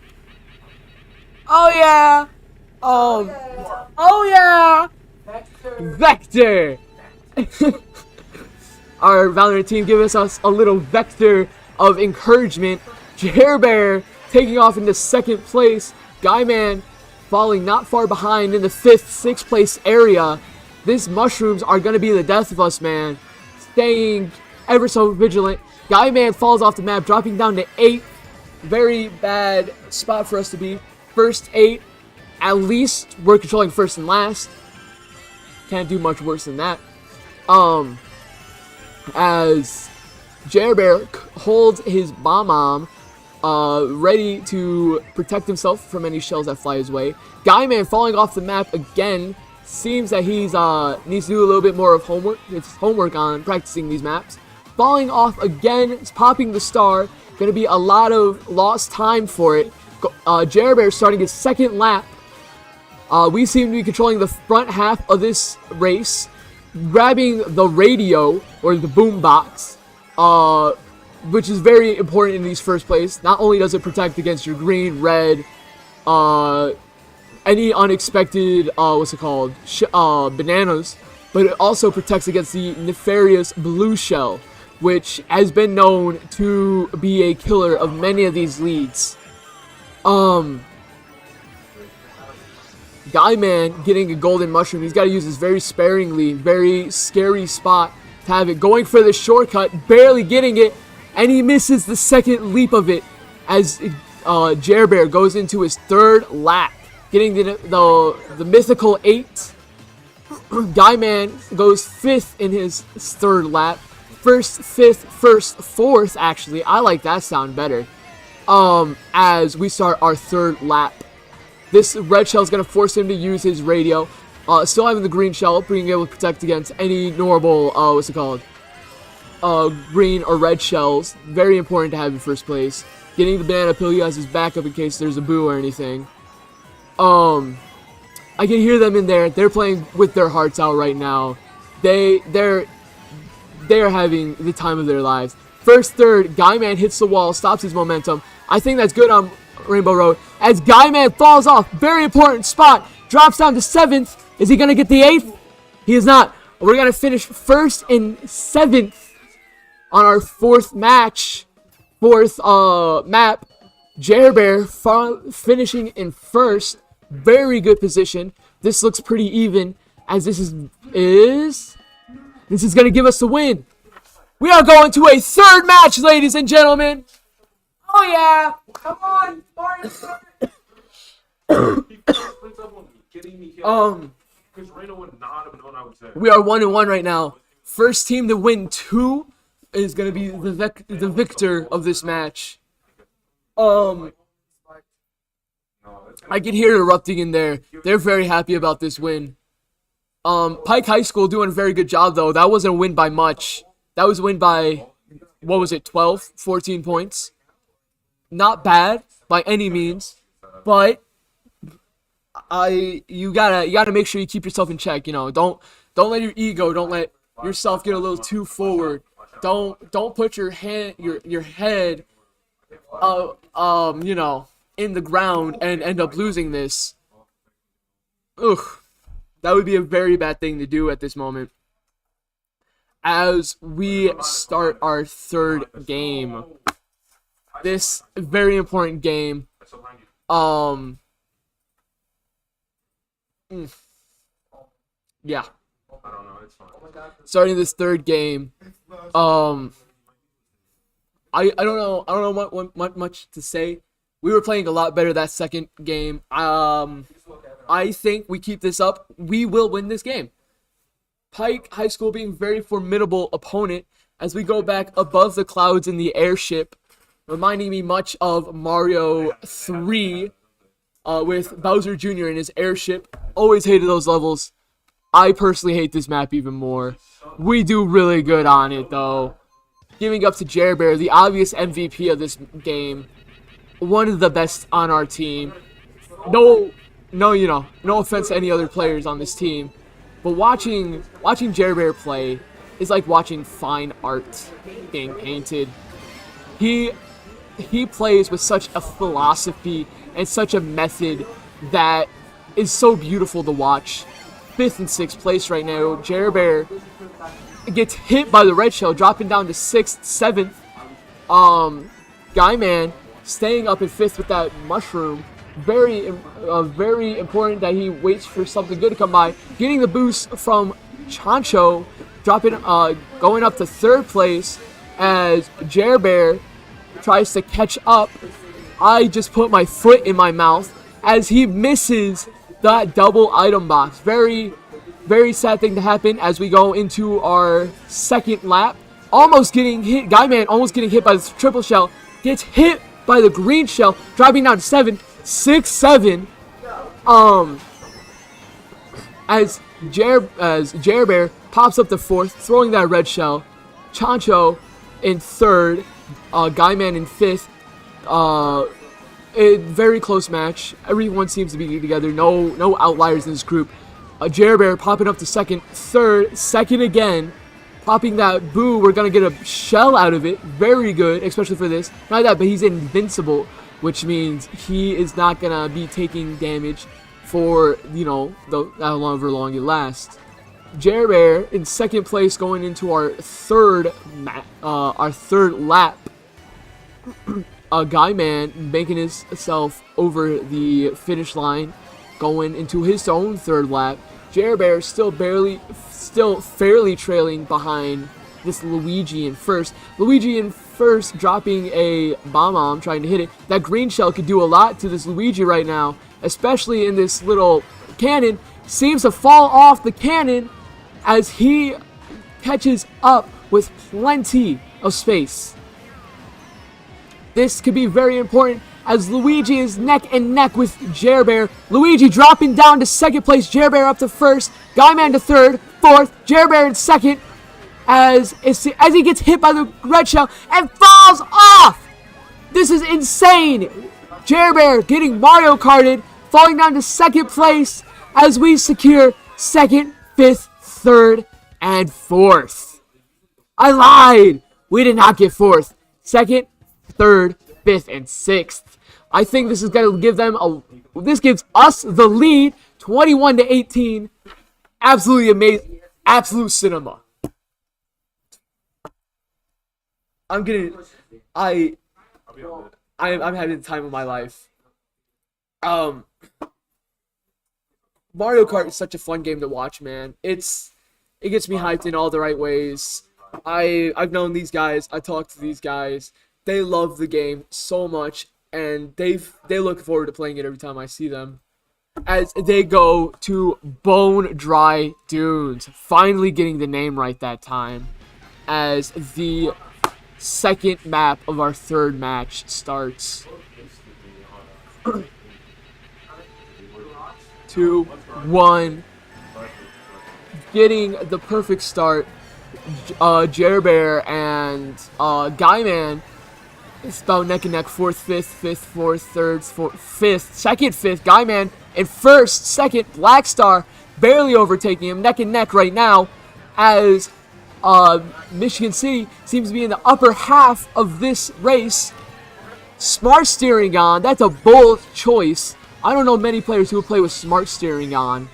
Oh yeah! Oh yeah! Vector! Our Valorant team giving us a little vector of encouragement. Jerbear taking off into 2nd place. Guyman falling not far behind in the 5th, 6th place area. These mushrooms are going to be the death of us, man. Staying ever so vigilant. Guyman falls off the map, dropping down to 8th. Very bad spot for us to be. First 8. At least we're controlling 1st and last. Can't do much worse than that. As Jerbear holds his bomb ready to protect himself from any shells that fly his way. Guyman falling off the map again. Seems that he's needs to do a little bit more of homework on practicing these maps. Falling off again, popping the star. Gonna be a lot of lost time for it. Jerbear starting his 2nd lap. We seem to be controlling the front half of this race, grabbing the radio or the boombox, which is very important in these first place. Not only does it protect against your green, red, any unexpected, bananas, but it also protects against the nefarious blue shell, which has been known to be a killer of many of these leads. Guyman getting a golden mushroom. He's got to use this very sparingly. Very scary spot to have it. Going for the shortcut, barely getting it, and he misses the 2nd leap of it as Jerbear goes into his 3rd lap, getting the mythical 8. Guyman goes 5th in his 3rd lap. 1st, 5th, 1st, 4th, actually. I like that sound better. As we start our 3rd lap. This red shell is going to force him to use his radio. Still having the green shell, being able to protect against any normal, green or red shells. Very important to have in 1st place. Getting the banana peel, he has his backup in case there's a boo or anything. I can hear them in there. They're playing with their hearts out right now. They're having the time of their lives. 1st, 3rd, Guyman hits the wall, stops his momentum. I think that's good on Rainbow Road. As Guyman falls off, very important spot, drops down to 7th. Is he going to get the 8th? He is not. We're going to finish 1st and 7th on our 4th match. 4th map. Jerbear finishing in 1st. Very good position. This looks pretty even, as this is going to give us the win. We are going to a 3rd match, ladies and gentlemen. Oh yeah! Come on, Mario. We are 1-1 right now. First team to win 2 is gonna be the victor of this match. I can hear it erupting in there. They're very happy about this win. Pike High School doing a very good job though. That wasn't a win by much. That was a win by, 12, 14 points. Not bad by any means, but you gotta make sure you keep yourself in check. Don't let your ego, don't let yourself get a little too forward. Don't put your head in the ground and end up losing this. Ugh, that would be a very bad thing to do at this moment. as we start our third game. This very important game. Yeah. Starting this third game. I don't know what much to say. We were playing a lot better that second game. I think we keep this up, we will win this game. Pike High School being a very formidable opponent as we go back above the clouds in the airship, reminding me much of Mario 3 with Bowser Jr. in his airship. Always hated those levels. I personally hate this map even more. We do really good on it though. Giving up to Jer Bear, the obvious MVP of this game. One of the best on our team. No offense to any other players on this team, but watching Jer Bear play is like watching fine art being painted. He plays with such a philosophy and such a method that is so beautiful to watch. 5th and 6th place right now. Jer Bear gets hit by the red shell, dropping down to 6th, 7th. Guy Man staying up in 5th with that mushroom. Very important that he waits for something good to come by. Getting the boost from Chancho, going up to 3rd place as Jer Bear tries to catch up. I just put my foot in my mouth as he misses that double item box. Very, very sad thing to happen as we go into our second lap. Almost getting hit. Guy Man almost getting hit by the triple shell. Gets hit by the green shell, dropping down to 7, 6, 7. As Jer Bear pops up to 4th, throwing that red shell. Chancho in 3rd. Guy Man in 5th. A very close match. Everyone seems to be together. No outliers in this group. Jer Bear popping up to 2nd, 3rd, 2nd again. Popping that boo. We're going to get a shell out of it. Very good, especially for this. Not that, but he's invincible, which means he is not going to be taking damage for, however long it lasts. Jer Bear in 2nd place going into our third lap. Guy Man making himself over the finish line, going into his own 3rd lap. Jer Bear still fairly trailing behind this Luigi in 1st. Luigi in 1st dropping a bomb, trying to hit it. That green shell could do a lot to this Luigi right now, especially in this little cannon. Seems to fall off the cannon as he catches up with plenty of space. This could be very important as Luigi is neck and neck with Jer Bear. Luigi dropping down to 2nd place. Jer Bear up to 1st. Guy Man to 3rd, 4th. Jer Bear in 2nd as he gets hit by the red shell and falls off. This is insane. Jer Bear getting Mario Karted, falling down to 2nd place as we secure 2nd, 5th, 3rd, and 4th. I lied. We did not get 4th. 2nd, 3rd, 5th, and 6th. I think this is going to give them this gives us the lead, 21-18. Absolutely amazing. Absolute cinema. I'm having the time of my life. Mario Kart is such a fun game to watch, man. It gets me hyped in all the right ways. I've known these guys. I talked to these guys. They love the game so much, and they look forward to playing it every time I see them. As they go to Bone Dry Dunes, finally getting the name right that time, as the second map of our third match starts. 2, 1, getting the perfect start. Jer Bear and Guy Man. It's about neck and neck. 4th, 5th, 5th, 4th, 3rd, 4th, 5th, 2nd, 5th. Guy Man in 1st, 2nd. Black Star barely overtaking him. Neck and neck right now as Michigan City seems to be in the upper half of this race. Smart steering on. That's a bold choice. I don't know many players who would play with smart steering on.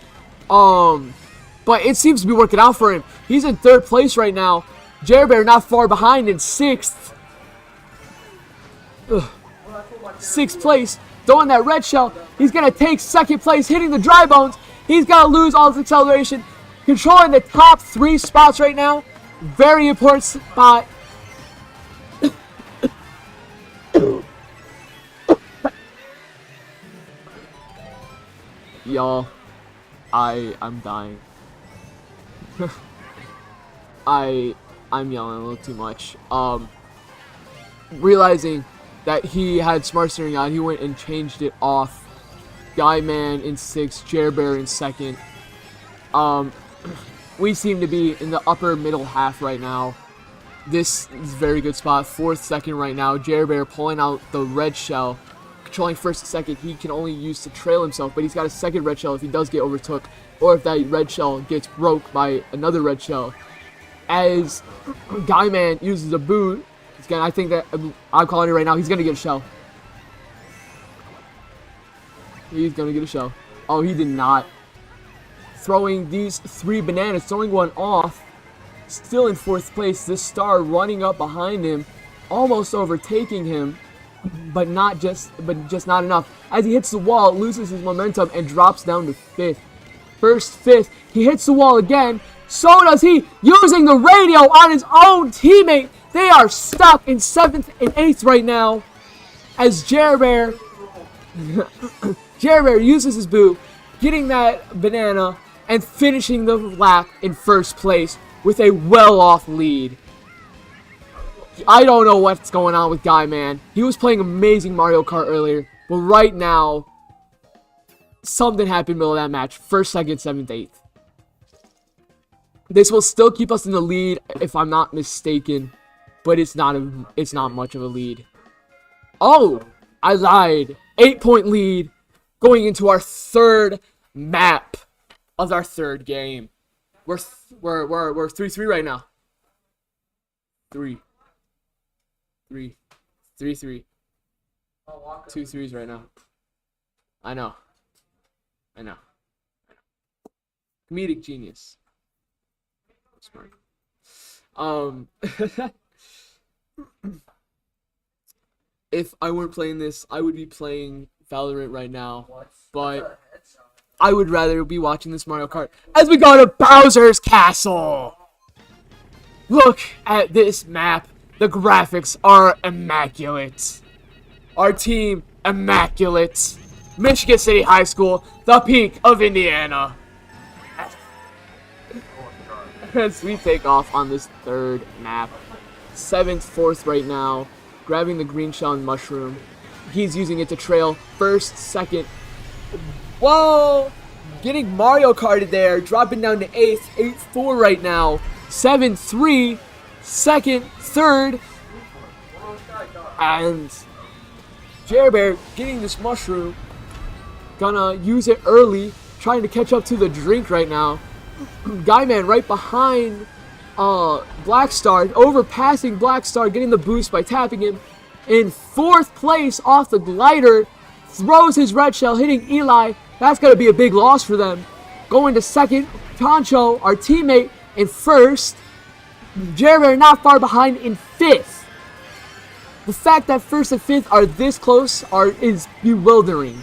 But but it seems to be working out for him. He's in 3rd place right now. Jer Bear not far behind in 6th. 6th place, throwing that red shell. He's going to take 2nd place, hitting the dry bones. He's going to lose all his acceleration. Controlling the top 3 spots right now. Very important spot. Y'all, I'm dying. I'm yelling a little too much. Realizing that he had smart steering on, he went and changed it off. Guy Man in 6th, Jer Bear in 2nd. We seem to be in the upper middle half right now. This is a very good spot. 4th, 2nd right now. Jer Bear pulling out the red shell. Controlling 1st and 2nd. He can only use to trail himself, but he's got a 2nd red shell if he does get overtook, or if that red shell gets broke by another red shell. As Guy Man uses a boot, he's gonna, I think that, I'm calling it right now, he's gonna get a shell. He's gonna get a shell. Oh, he did not. Throwing these 3 bananas, throwing one off. Still in 4th place. This star running up behind him, almost overtaking him, but just not enough. As he hits the wall, loses his momentum and drops down to 5th. 5th. He hits the wall again. So does he, using the radio on his own teammate. They are stuck in 7th and 8th right now. As Jer Bear uses his boot, getting that banana, and finishing the lap in 1st place with a well-off lead. I don't know what's going on with Guy Man. He was playing amazing Mario Kart earlier, but right now, something happened in the middle of that match. 1st, 2nd, 7th, 8th. This will still keep us in the lead, if I'm not mistaken, but it's not much of a lead. Oh, I lied. 8-point lead going into our 3rd map of our 3rd game. We're 3-3 right now. 3. 3. 3-3. 2 3s right now. I know. Comedic genius. Smart. If I weren't playing this, I would be playing Valorant right now. But I would rather be watching this Mario Kart as we go to Bowser's Castle. Look at this map. The graphics are immaculate. Our team, immaculate. Michigan City High School, the peak of Indiana. As we take off on this 3rd map. 7th, 4th right now. Grabbing the green shell and mushroom. He's using it to trail 1st, 2nd. Whoa! Getting Mario Karted there. Dropping down to 8th. 8-4 right now. 7-3. 2nd, 3rd. And Jer Bear getting this mushroom. Gonna use it early. Trying to catch up to the drink right now. Guy Man right behind Black Star, overpassing Black Star, getting the boost by tapping him. In 4th place off the glider, throws his red shell, hitting Eli. That's going to be a big loss for them. Going to 2nd, Poncho, our teammate, in 1st. Jer Bear not far behind in 5th. The fact that 1st and 5th are this close is bewildering.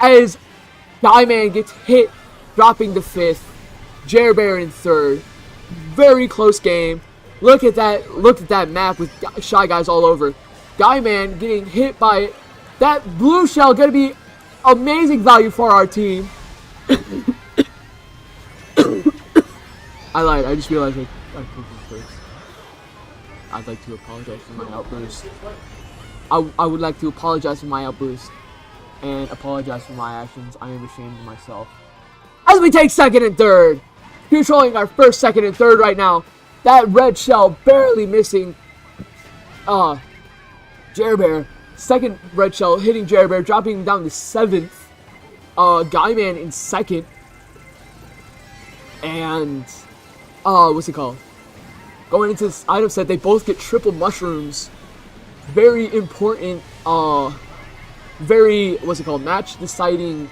As Guy Man gets hit, dropping to 5th. Jer Bear in 3rd. Very close game. Look at that map with Shy Guys all over. Guy Man getting hit by it. That blue shell gonna be amazing value for our team. I lied. I just realized I clicked first. I'd like to apologize for my outburst. I would like to apologize for my outburst and apologize for my actions. I am ashamed of myself. As we take 2nd and 3rd. Controlling our 1st, 2nd, and 3rd right now. That red shell barely missing Jer Bear. 2nd red shell hitting Jer Bear, dropping him down to 7th. Guy Man in 2nd. And what's it called? Going into this item set, they both get triple mushrooms. Very important, match deciding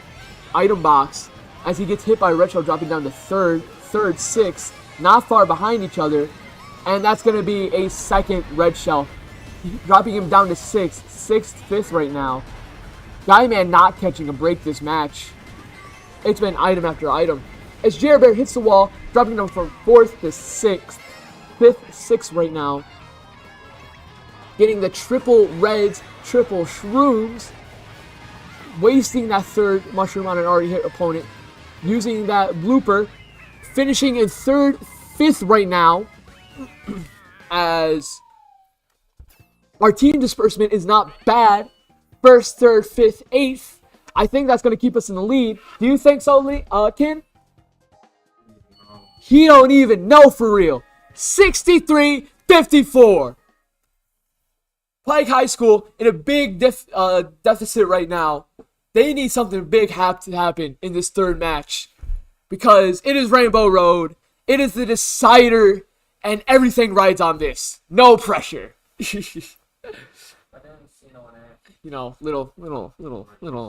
item box. as he gets hit by a red shell, dropping down to third, sixth, not far behind each other. And that's going to be a second red shell, dropping him down to sixth, fifth right now. Guyman not catching a break this match. It's been item after item. As Jer Bear hits the wall, dropping him from fourth to sixth, sixth right now. Getting the triple reds, triple shrooms. Wasting that third mushroom on an already hit opponent. Using that blooper. Finishing in fifth right now. As our team disbursement is not bad. First, third, fifth, eighth. I think that's going to keep us in the lead. Do you think so, Ken? He don't even know for real. 63-54. Pike High School in a big deficit right now. They need something big to happen in this third match. Because it is Rainbow Road. It is the decider. And everything rides on this. No pressure. You know, little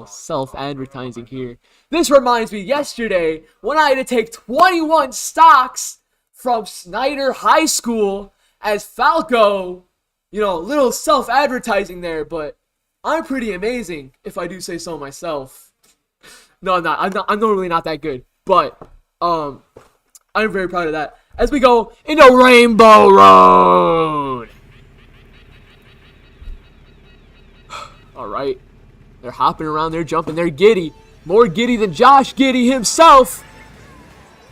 self-advertising here. This reminds me yesterday when I had to take 21 stocks from Snyder High School as Falco. You know, little self-advertising there, but I'm pretty amazing, if I do say so myself. No, I'm not. I'm normally not that good, but I'm very proud of that. As we go into Rainbow Road. All right, they're hopping around, they're jumping, they're giddy, more giddy than Josh Giddy himself.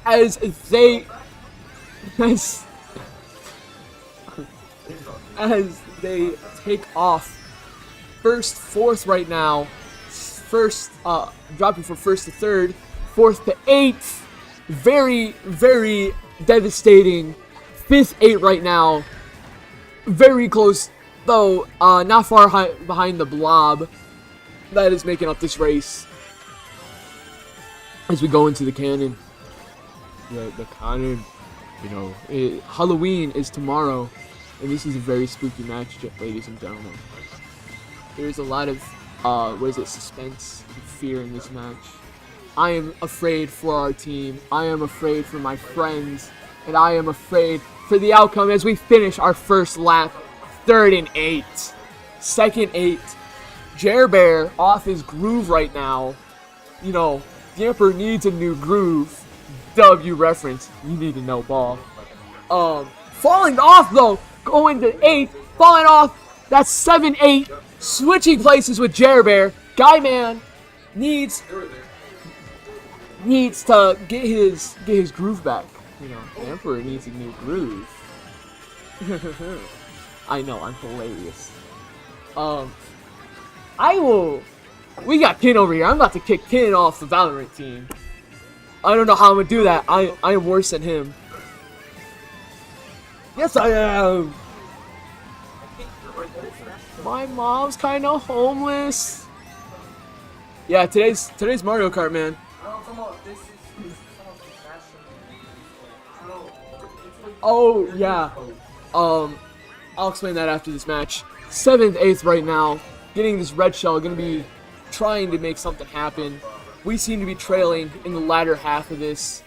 As they take off first, fourth right now. First, dropping from first to third, fourth to eighth. Very, very devastating. Fifth, eighth right now. Very close, though, not far behind the blob that is making up this race. As we go into the cannon. The cannon. You know, Halloween is tomorrow. And this is a very spooky match, ladies and gentlemen. There's a lot of, suspense and fear in this match. I am afraid for our team. I am afraid for my friends. And I am afraid for the outcome as we finish our first lap. 3rd and 8. 2nd 8. Jer Bear off his groove right now. You know, the Emperor needs a new groove. W reference. You need to know ball. Falling off though. Going to 8th. Falling off. That's 7-8. Switching places with Jer Bear. Guyman needs to get his groove back. You know, the Emperor needs a new groove. I know, I'm hilarious. We got Ken over here. I'm about to kick Ken off the Valorant team. I don't know how I'm gonna do that. I am worse than him. Yes, I am. My mom's kind of homeless. Yeah, today's Mario Kart, man. Oh yeah. I'll explain that after this match. 7th, 8th right now. Getting this red shell. Gonna be trying to make something happen. We seem to be trailing in the latter half of this.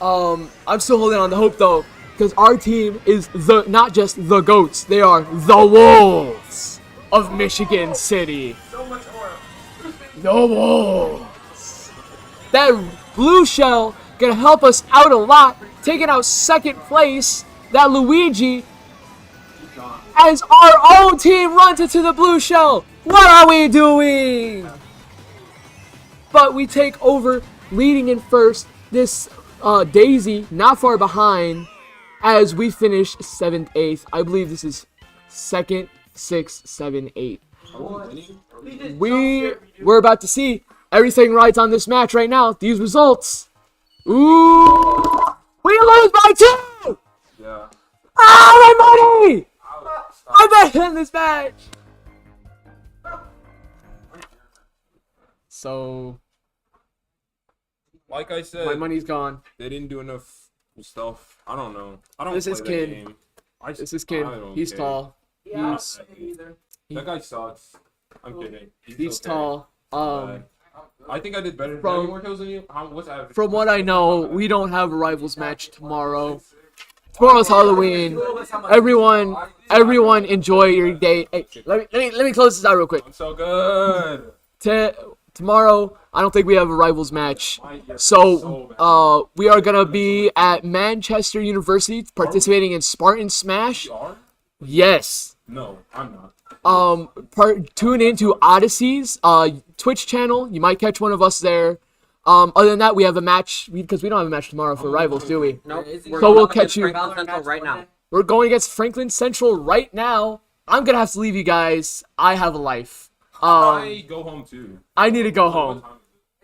I'm still holding on to hope though, because our team is not just the GOATs, they are the Wolves of Michigan City. The Wolves. That blue shell gonna help us out a lot, taking out 2nd place. That Luigi, as our own team runs into the blue shell. What are we doing? But we take over, leading in first. This Daisy not far behind as we finish 7th, 8th. I believe this is 2nd, 6th, 7th, 8th. We're about to see everything rides on this match right now. These results. Ooh, we lose by 2. Yeah. Ah, my money! I bet in this match. So, Like I said, my money's gone. they didn't do enough stuff. I don't know. I don't This play is that Kid. game. This is Kid. I don't He's care. tall. That guy sucks. I'm kidding. He's okay. tall. Bye. I think I did better. From- Did I get more kills than you? What's average? From what I know, we don't have a rivals match tomorrow. Tomorrow's Halloween. Everyone enjoy your day. Hey, let me close this out real quick. I'm so good. Tomorrow, I don't think we have a rivals match. So, we are gonna be at Manchester University participating in Spartan Smash. You are? Yes. No, I'm not. Tune into Odyssey's Twitch channel. You might catch one of us there. Other than that, we have a match because we don't have a match tomorrow for rivals, do we? Nope. So we'll catch you. Franklin Central right now. We're going against Franklin Central right now. I'm gonna have to leave you guys. I have a life. I go home too. I need to go home.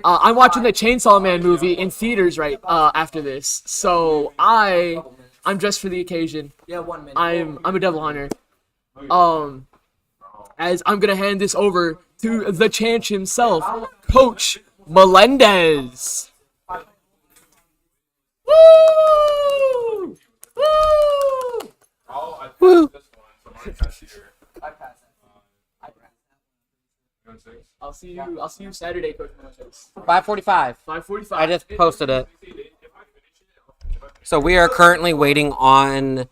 I'm watching the Chainsaw Man movie in theaters right after this, so I'm dressed for the occasion. Yeah, 1 minute. I'm a devil hunter. As I'm gonna hand this over to the Chanch himself, Coach Melendez. Woo! Woo! I passed this one, so my cashier. I pass it. I'll see you Saturday, Coach Melendez. 5:45. 5:45. I just posted it. So we are currently waiting on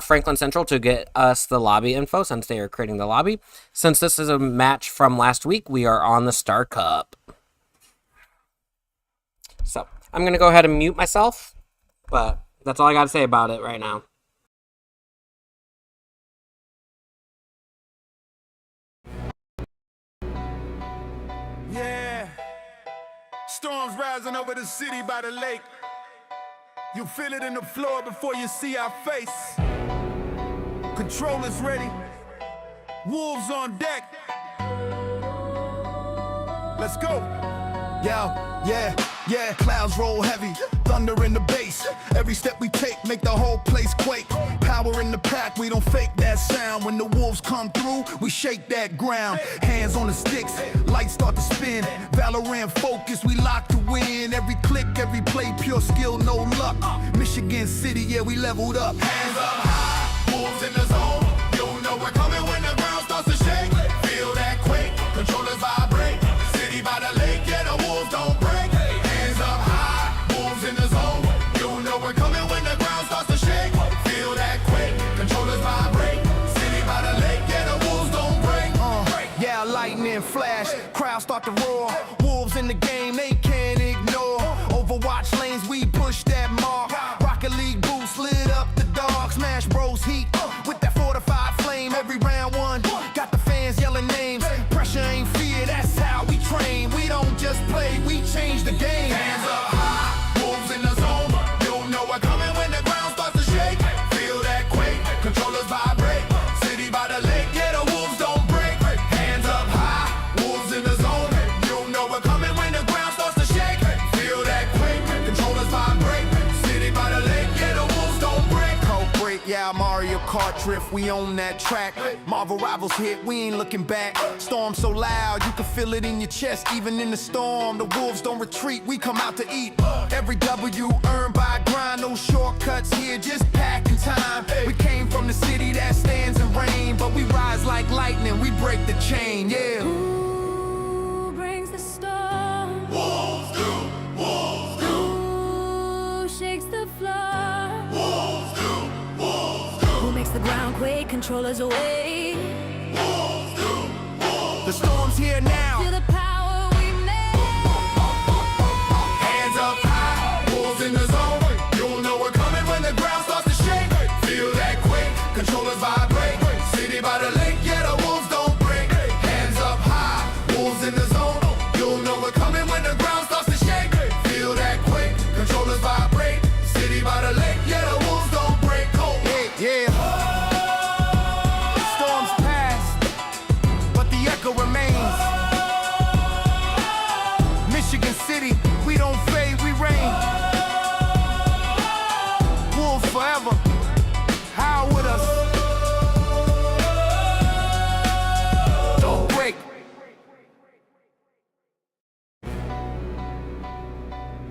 Franklin Central to get us the lobby info since they are creating the lobby. Since this is a match from last week, we are on the Star Cup. So I'm going to go ahead and mute myself, but that's all I got to say about it right now. Yeah. Storms rising over the city by the lake. You feel it in the floor before you see our face. Controllers ready. Wolves on deck. Let's go. Yeah, clouds roll heavy, thunder in the bass. Every step we take make the whole place quake. Power in the pack, we don't fake that sound. When the wolves come through, we shake that ground. Hands on the sticks, lights start to spin. Valorant focus, we lock to win. Every click, every play, pure skill, no luck. Michigan City, yeah, we leveled up. Hands up high, wolves in the zone. You know we're coming when the ground starts to shake. Feel that quake, controllers vibrate. City by the lake, yeah, the wolves don't break. Hands up high, wolves in the zone. You know we're coming when the ground starts to shake. Feel that quake, controllers vibrate. City by the lake, yeah, the wolves don't break. Yeah, lightning flash, crowds start to roar. Wolves in the game, they can't ignore. Overwatch lanes, we push that mark. Rocket League boost, lit up the dark. Smash Bros heat with that fortified flame. Every round one, got the fans yelling names. Pressure ain't fear, that's how we train. We don't just play, we change the game. Hands up high, wolves in the zone. You know we're coming when the ground starts to shake. Feel that quake, controllers vibrate. City by the lake, yeah, the wolves don't break. Hands up high, wolves in the zone. You know we're coming when the ground starts to shake. Feel that quake, controllers vibrate. City by the lake, yeah, the wolves don't break. Cold break, yeah, Mario Kart drift, we on that track. Marvel rivals hit, we ain't looking back. Storm so loud, you can feel it in your chest. Even in the storm, the wolves don't retreat, we come out to eat. Every W earned by grind, no shortcuts here, just packing time. We came from the city that stands in rain, but we rise like lightning, we break the chain, yeah. Who brings the storm? Wolves do, wolves do, Who shakes the floor? wolves do, wolves do, Who makes the ground quake? Controllers away. wolves do, wolves. The storm's here now. To the power we made. Hands up high, wolves in the zone. You'll know we're coming when the ground starts to shake. Feel that quake, controllers vibrate. City by the lake, yeah, the wolves don't break. Hands up high, wolves in the zone. You'll know we're coming when the ground starts to shake. Feel that quake, controllers vibrate. City by the lake, yeah, the wolves don't break. Oh, Yeah. Storms past, but the echo remains. Michigan City, we don't fade, we reign. Wolves forever, how with us. Don't break.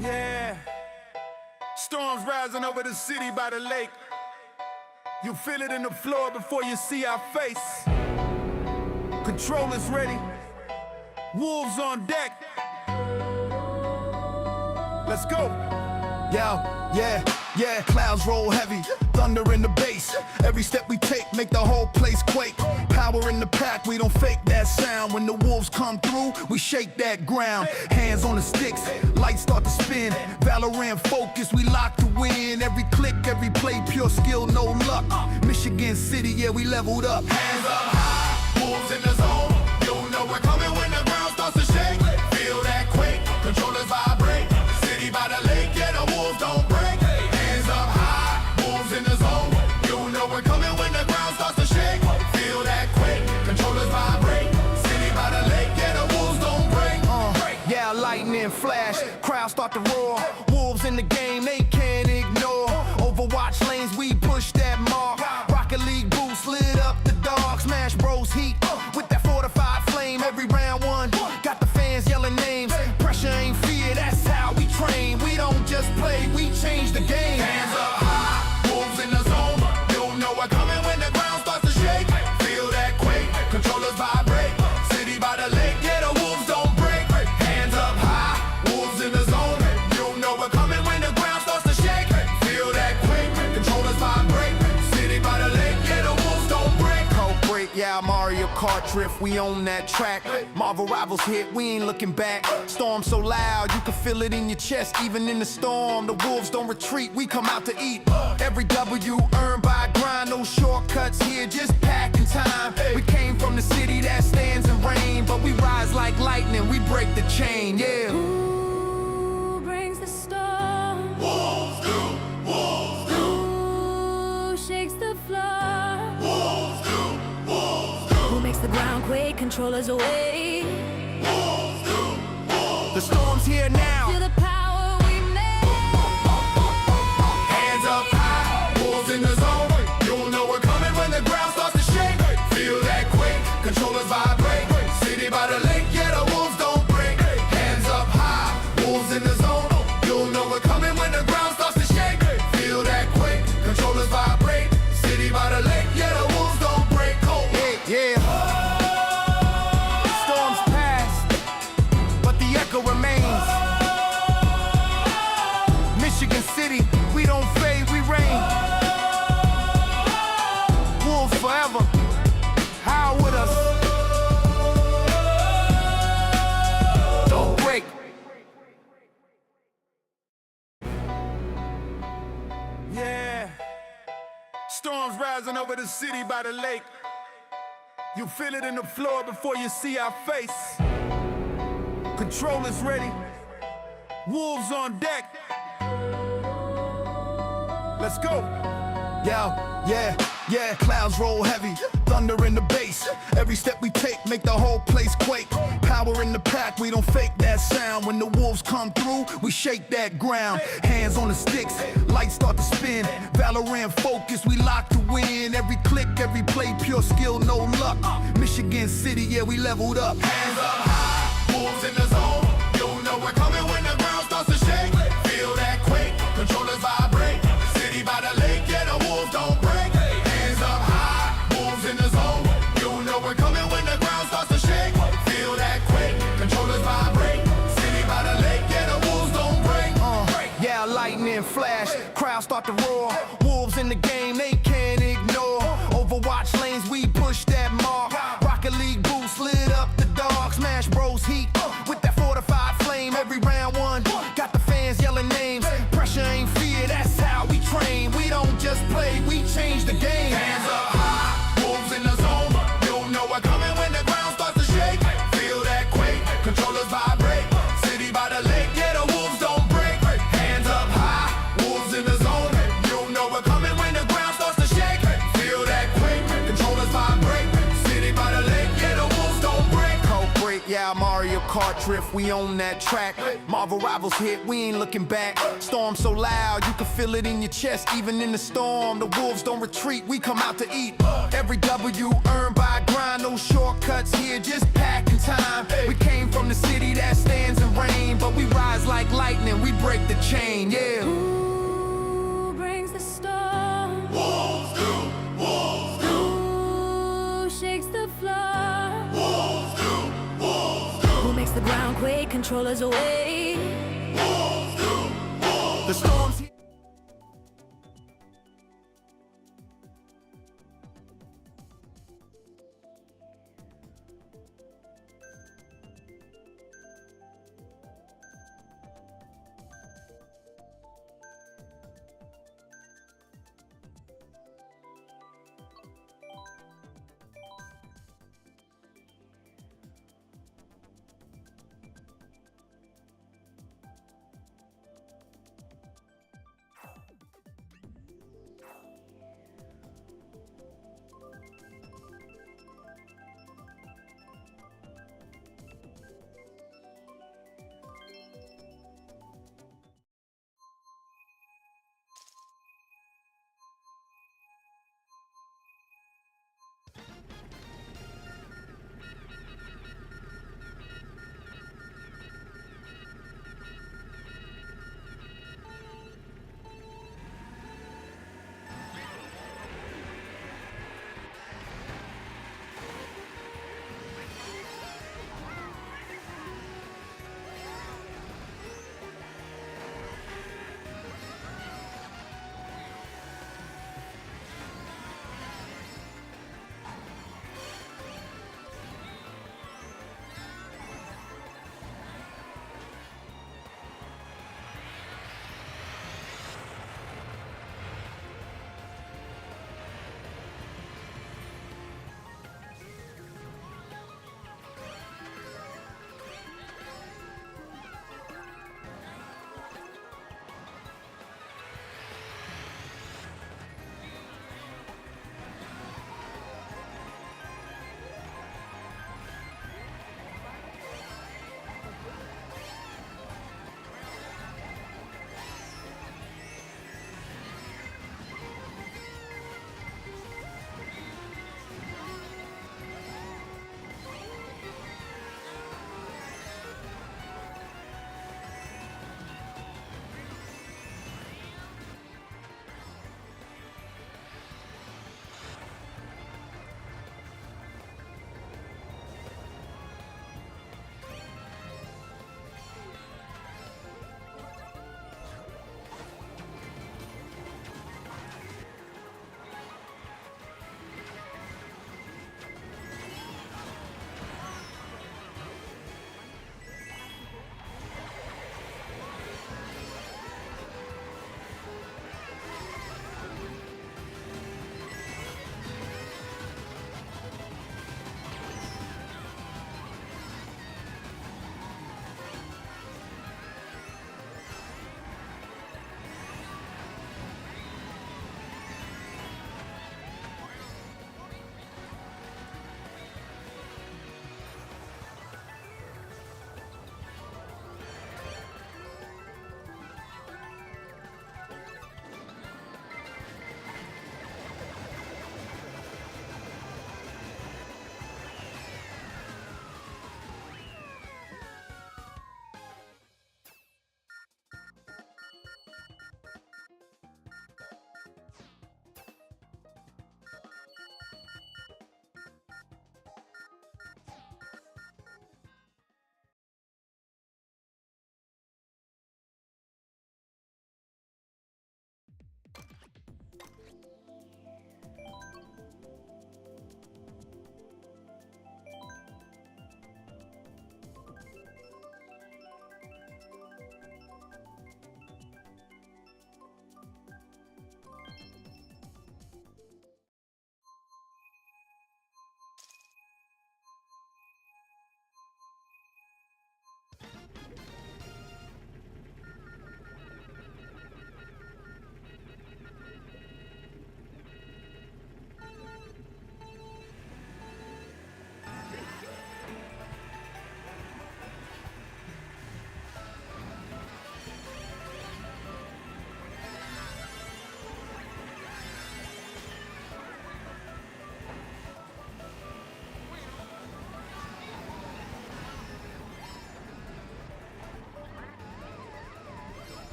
Yeah. Storms rising over the city by the lake. You feel it in the floor before you see our face. Controllers ready. Wolves on deck. Let's go. Yeah, clouds roll heavy, thunder in the bass. Every step we take make the whole place quake. Power in the pack, we don't fake that sound. When the wolves come through, we shake that ground. Hands on the sticks, lights start to spin. Valorant focus, we lock to win. Every click, every play, pure skill, no luck. Michigan City, yeah, we leveled up. Hands up high, wolves in the zone. You know we're coming when the ground starts to shake. Feel that quake, controllers vibrate. City by the lake, yeah, the wolves don't break. Hands up high, wolves in the zone. You know we're coming when the ground starts to shake. Feel that quake, controllers vibrate. City by the lake, yeah, the wolves don't break. Yeah, lightning flash, crowds start to roar. Wolves in the game, they can't ignore. Overwatch lanes, we push that mark. Rocket League boost, lit up the dark. Smash Bros heat, with that fortified flame. Every round one, got the fans yelling names. Pressure ain't fear, that's how we train. We don't just play, we change the game. Hands up high, wolves in the zone. You know we're coming when the ground starts to shake. Feel that quake, controllers vibrate. City by the lake, yeah, the wolves don't break. Hands up high, wolves in the zone. You know we're coming when the ground starts to shake. Feel that quake, controllers vibrate. City by the lake, yeah, the wolves don't break. Cold break, yeah, Mario Kart drift, we on that track. Marvel rivals hit, we ain't looking back. Storm so loud, you can feel it in your chest. Even in the storm, the wolves don't retreat, we come out to eat. Every W earned by grind, no shortcuts here, just packing time. We came from the city that stands in rain, but we rise like lightning, we break the chain, yeah. Who brings the storm? Wolves do, wolves do, Who shakes the floor? wolves do, wolves do, Who makes the ground quake? Controllers away. wolves do, wolves. The storm's here now. Feel the power we make. Hands up high, wolves in the zone. You know we're coming when the ground starts to shake. Feel that quake, controllers vibrate. City by the lake, yeah, the wolves don't break. Hands up high, wolves in the zone. You know we're coming when the ground starts to shake. Feel that quake, controllers vibrate. City by the lake, yeah, the wolves don't break. Cold. Yeah. Storms pass, but the echo remains. Michigan City, we don't fade, we reign. Wolves forever, how with us? Don't break. Yeah. Storms rising over the city by the lake. You feel it in the floor before you see our face. Controllers ready. Wolves on deck. Let's go. Yeah, clouds roll heavy, thunder in the bass. Every step we take make the whole place quake. Power in the pack, we don't fake that sound. When the wolves come through, we shake that ground. Hands on the sticks, lights start to spin. Valorant focus, we lock to win. Every click, every play, pure skill, no luck. Michigan City, yeah, we leveled up. Hands up high, wolves in the zone. You know we're coming when the ground starts to shake. Feel that quake, controllers vibrate. City by the lake, yeah, the wolves don't break. Hands up high, wolves in the zone. You know we're coming when the ground starts to shake. Feel that quake, controllers vibrate. City by the lake, yeah, the wolves don't break. Yeah, lightning flash, crowds start to roar. Wolves in the game, they can't ignore. Overwatch lanes, we push that mark. Rocket League boost, lit up the dark. Smash Bros heat, with that fortified flame. Every round one, got the fans yelling names. Pressure ain't fear, that's how we train. We don't just play, we change the game. Hands up high, wolves in the zone. You know we're coming when the ground starts to shake. Feel that quake, controllers vibrate. City by the lake, yeah, the wolves don't break. Hands up high, wolves in the zone. You know we're coming when the ground starts to shake. Feel that quake, controllers vibrate. City by the lake, yeah, the wolves don't break. Cold break, yeah, Mario Kart drift, we on that track. Marvel rivals hit, we ain't looking back. Storm so loud, you can feel it in your chest. Even in the storm, the wolves don't retreat, we come out to eat. Every W earned by grind, no shortcuts here, just packing time. We came from the city that stands in rain, but we rise like lightning, we break the chain, yeah. Who brings the storm? Wolves do, wolves do, Who shakes the floor? wolves do, wolves do, Who makes the ground quake? Controllers away. wolves do, The storm's here.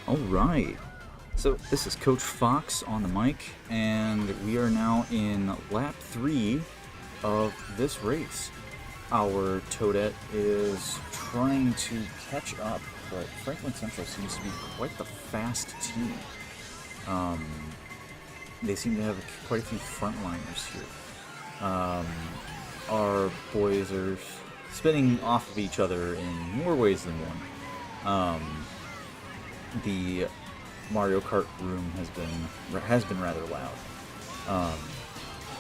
Alright, so this is Coach Fox on the mic, and we are now in lap 3 of this race. Our Toadette is trying to catch up, but Franklin Central seems to be quite the fast team. They seem to have quite a few frontliners here. Our boys are spinning off of each other in more ways than one. The Mario Kart room has been rather loud.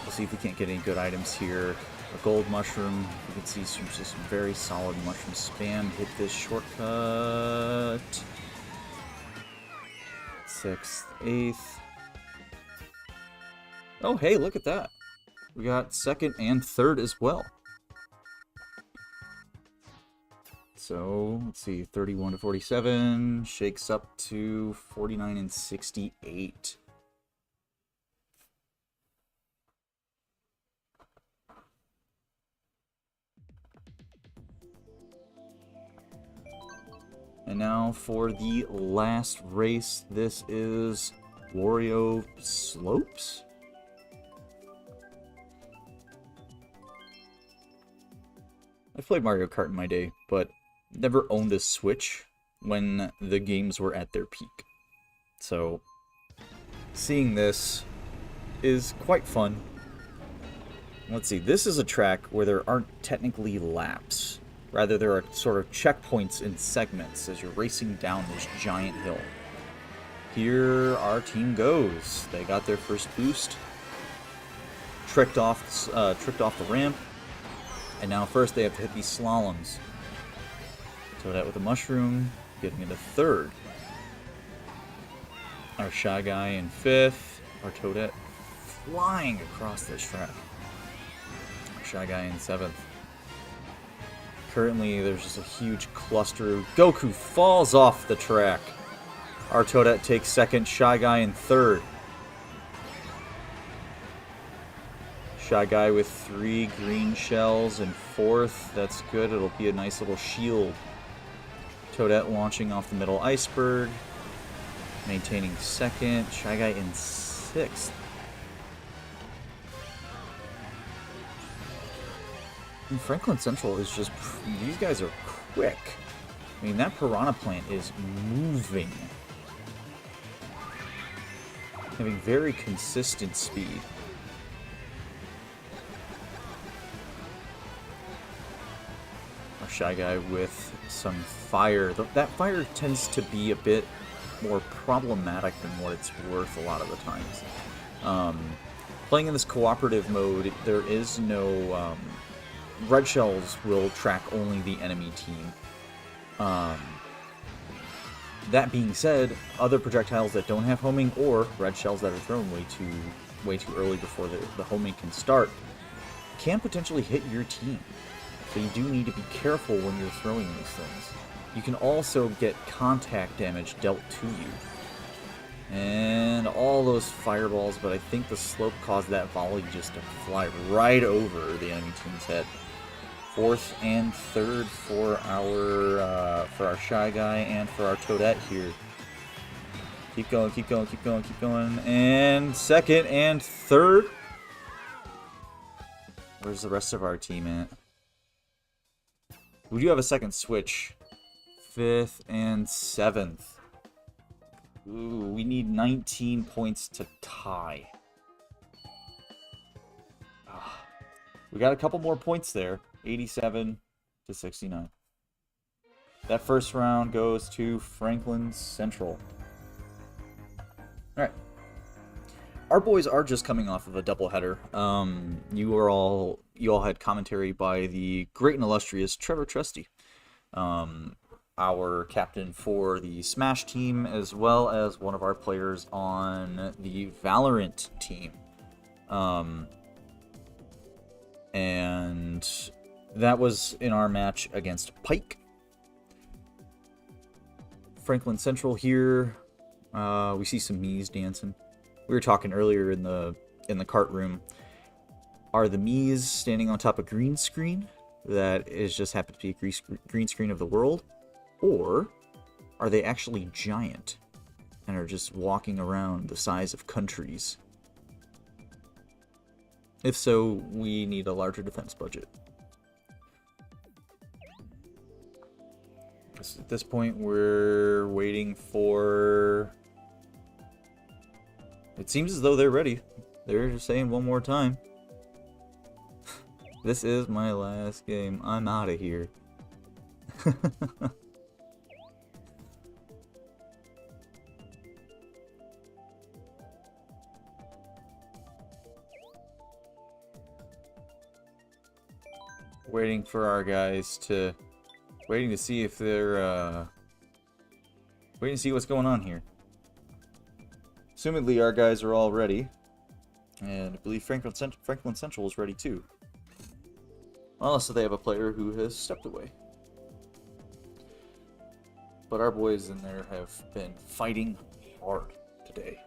We'll see if we can't get any good items here. A gold mushroom. You can see some very solid mushroom spam. Hit this shortcut. 6th, 8th. Oh, hey, look at that. We got 2nd and 3rd as well. So, let's see, 31 to 47 shakes up to 49 and 68. And now for the last race, this is Wario Slopes? I've played Mario Kart in my day, but never owned a Switch when the games were at their peak. So, seeing this is quite fun. Let's see, this is a track where there aren't technically laps. Rather, there are sort of checkpoints in segments as you're racing down this giant hill. Here our team goes. They got their first boost, tricked off the ramp, and now first they have to hit these slaloms. Toadette with a mushroom, getting into 3rd. Our Shy Guy in 5th. Our Toadette flying across this track. Our Shy Guy in 7th. Currently, there's just a huge cluster. Goku falls off the track. Our Toadette takes 2nd, Shy Guy in 3rd. Shy Guy with 3 green shells in 4th. That's good. It'll be a nice little shield. Toadette launching off the middle iceberg. Maintaining 2nd. Shy Guy in 6th. And Franklin Central is just... These guys are quick. I mean, that piranha plant is moving. Having very consistent speed. Our Shy Guy with some fire. That fire tends to be a bit more problematic than what it's worth a lot of the times. Playing in this cooperative mode, there is no... red shells will track only the enemy team. That being said, other projectiles that don't have homing or red shells that are thrown way too early before the homing can start can potentially hit your team. So you do need to be careful when you're throwing these things. You can also get contact damage dealt to you. And all those fireballs, but I think the slope caused that volley just to fly right over the enemy team's head. 4th and 3rd for our Shy Guy and for our Toadette here. Keep going, keep going, keep going, keep going. And 2nd and 3rd. Where's the rest of our team at? We do have a 2nd switch. 5th and 7th. Ooh, we need 19 points to tie. We got a couple more points there. 87 to 69. That first round goes to Franklin Central. Alright. Our boys are just coming off of a doubleheader. You all had commentary by the great and illustrious Trevor Trusty. Our captain for the Smash team, as well as one of our players on the Valorant team. And that was in our match against Pike. Franklin Central here. We see some Mii's dancing. We were talking earlier in the kart room. Are the Mii's standing on top of green screen that is just happened to be a green screen of the world? Or are they actually giant? and are just walking around the size of countries? If so, we need a larger defense budget. At this point, we're waiting for... It seems as though they're ready. They're just saying one more time. This is my last game. I'm out of here. Waiting for our guys to... Waiting to see if they're, waiting to see what's going on here. Assumedly, our guys are all ready. And I believe Franklin Central is ready too. Unless they have a player who has stepped away. But our boys in there have been fighting hard today.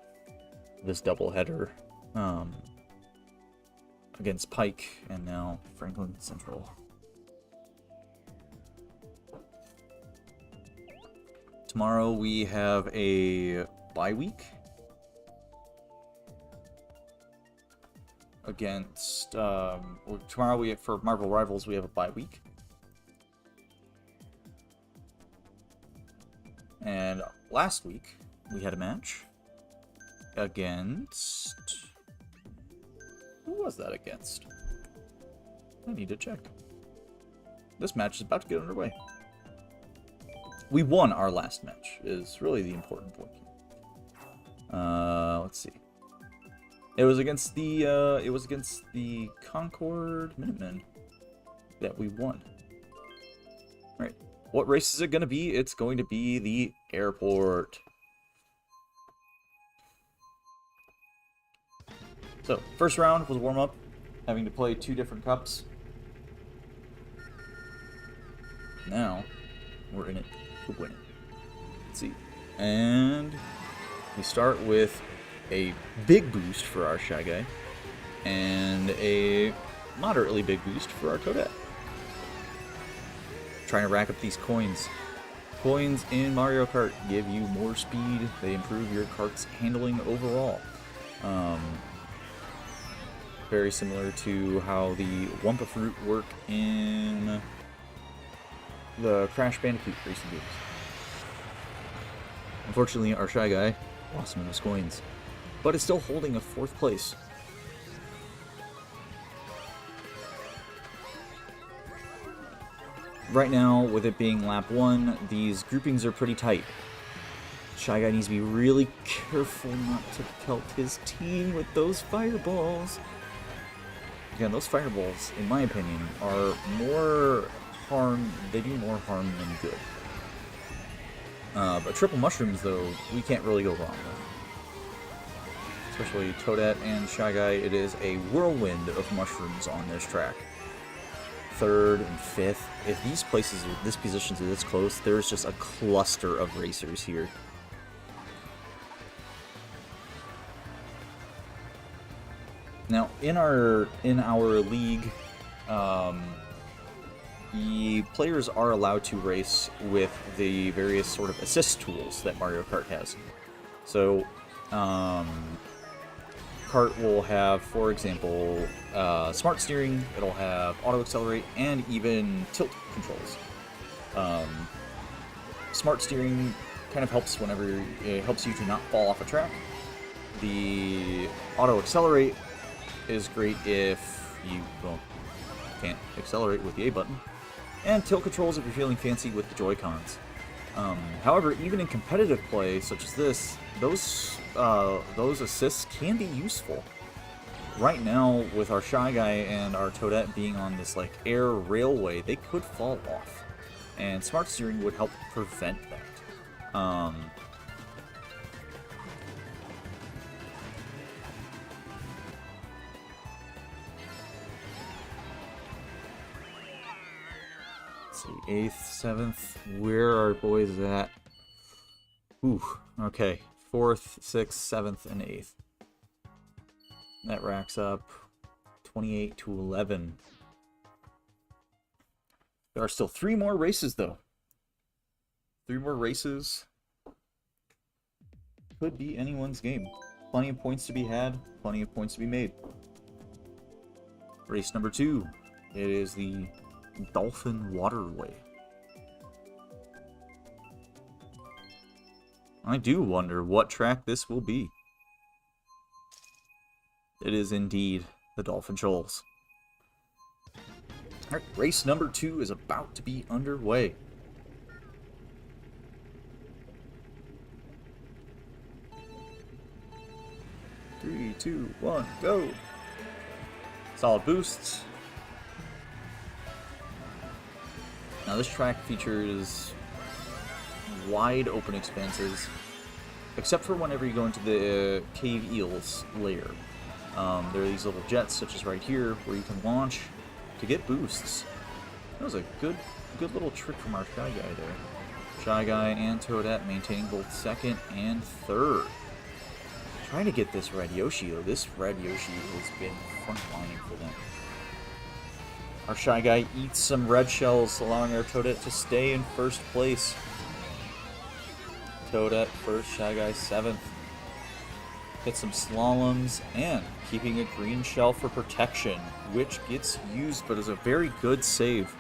This doubleheader against Pike and now Franklin Central. Tomorrow we have a bye week against tomorrow we have, for Marvel Rivals, we have a bye week. And last week we had a match against... Who was that against? I need to check. This match is about to get underway. We won our last match, is really the important point here. Let's see. It was against the Concord Minutemen that we won. Right. What race is it going to be? It's going to be the airport. So, first round was warm-up, having to play 2 different cups. Now, we're in it to win it. Let's see. And we start with a big boost for our Shy Guy, and a moderately big boost for our Toadette. Trying to rack up these coins. Coins in Mario Kart give you more speed, they improve your kart's handling overall. Very similar to how the Wumpa Fruit work in the Crash Bandicoot racing games. Unfortunately, our Shy Guy lost some of his coins, but is still holding a 4th place. Right now, with it being lap 1, these groupings are pretty tight. Shy Guy needs to be really careful not to pelt his team with those fireballs. Again, those fireballs, in my opinion, are more harm, they do more harm than good. But triple mushrooms, though, we can't really go wrong with. Especially Toadette and Shy Guy, it is a whirlwind of mushrooms on this track. 3rd and 5th, if these places, this positions are this close, there's just a cluster of racers here. Now, in our league, the players are allowed to race with the various sort of assist tools that Mario Kart has. So, Kart will have, for example, smart steering, it'll have auto accelerate, and even tilt controls. Smart steering kind of helps whenever it helps you to not fall off a track. The auto accelerate is great if you, well, can't accelerate with the A button. And tilt controls if you're feeling fancy with the Joy-Cons. However, even in competitive play such as this, those assists can be useful. Right now, with our Shy Guy and our Toadette being on this like air railway, they could fall off, and smart steering would help prevent that. Let's see, 8th, 7th, where are our boys at? Ooh, okay. 4th, 6th, 7th, and 8th. That racks up 28 to 11. There are still 3 more races, though. 3 more races. could be anyone's game. Plenty of points to be had, plenty of points to be made. Race number 2. It is the Dolphin Waterway. I do wonder what track this will be. It is indeed the Dolphin Shoals. Alright, race number 2 is about to be underway. Three, two, one, go! Solid boosts. Now this track features wide open expanses, except for whenever you go into the cave eels layer. There are these little jets, such as right here, where you can launch to get boosts. That was a good little trick from our Shy Guy there. Shy Guy and Toadette maintaining both second and third. Trying to get this red Yoshi, though. This red Yoshi has been frontlining for them. Our Shy Guy eats some red shells, allowing our Toadette to stay in first place. Toadette first, Shy Guy 7th. Hit some slaloms and keeping a green shell for protection, which gets used but is a very good save.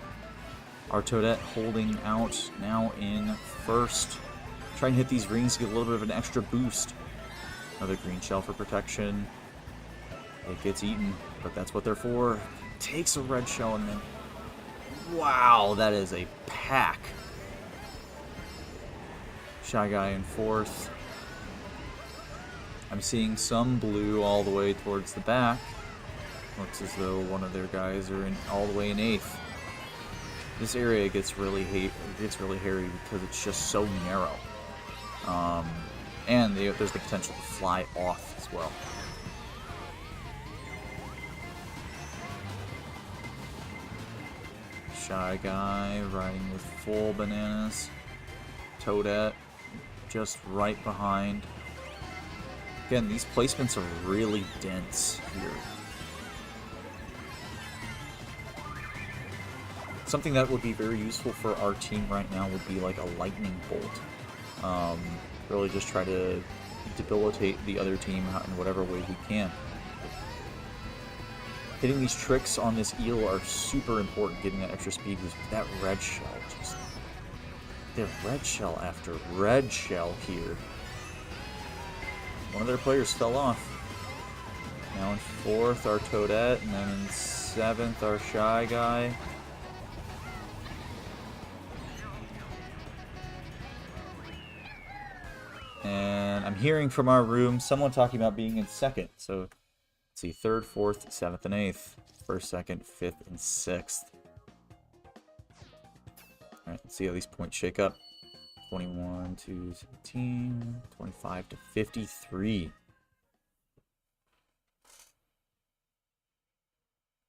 Our Toadette holding out now in first. Trying to hit these rings to get a little bit of an extra boost. Another green shell for protection. It gets eaten, but that's what they're for. Takes a red shell and then... Wow, that is a pack. Shy Guy in fourth. I'm seeing some blue all the way towards the back. Looks as though one of their guys are all the way in eighth. This area gets really hairy because it's just so narrow. And there's the potential to fly off as well. Shy Guy riding with full bananas. Toadette just right behind. Again, these placements are really dense here. Something that would be very useful for our team right now would be like a lightning bolt. Really just try to debilitate the other team in whatever way we can. Hitting these tricks on this eel are super important, getting that extra speed boost. That red shell, just... They're red shell after red shell here. One of their players fell off. Now in fourth, our Toadette, and then in seventh, our Shy Guy. And I'm hearing from our room someone talking about being in second. So let's see, third, fourth, seventh, and eighth. First, second, fifth, and sixth. Alright, let's see how these points shake up. 21 to 17, 25 to 53.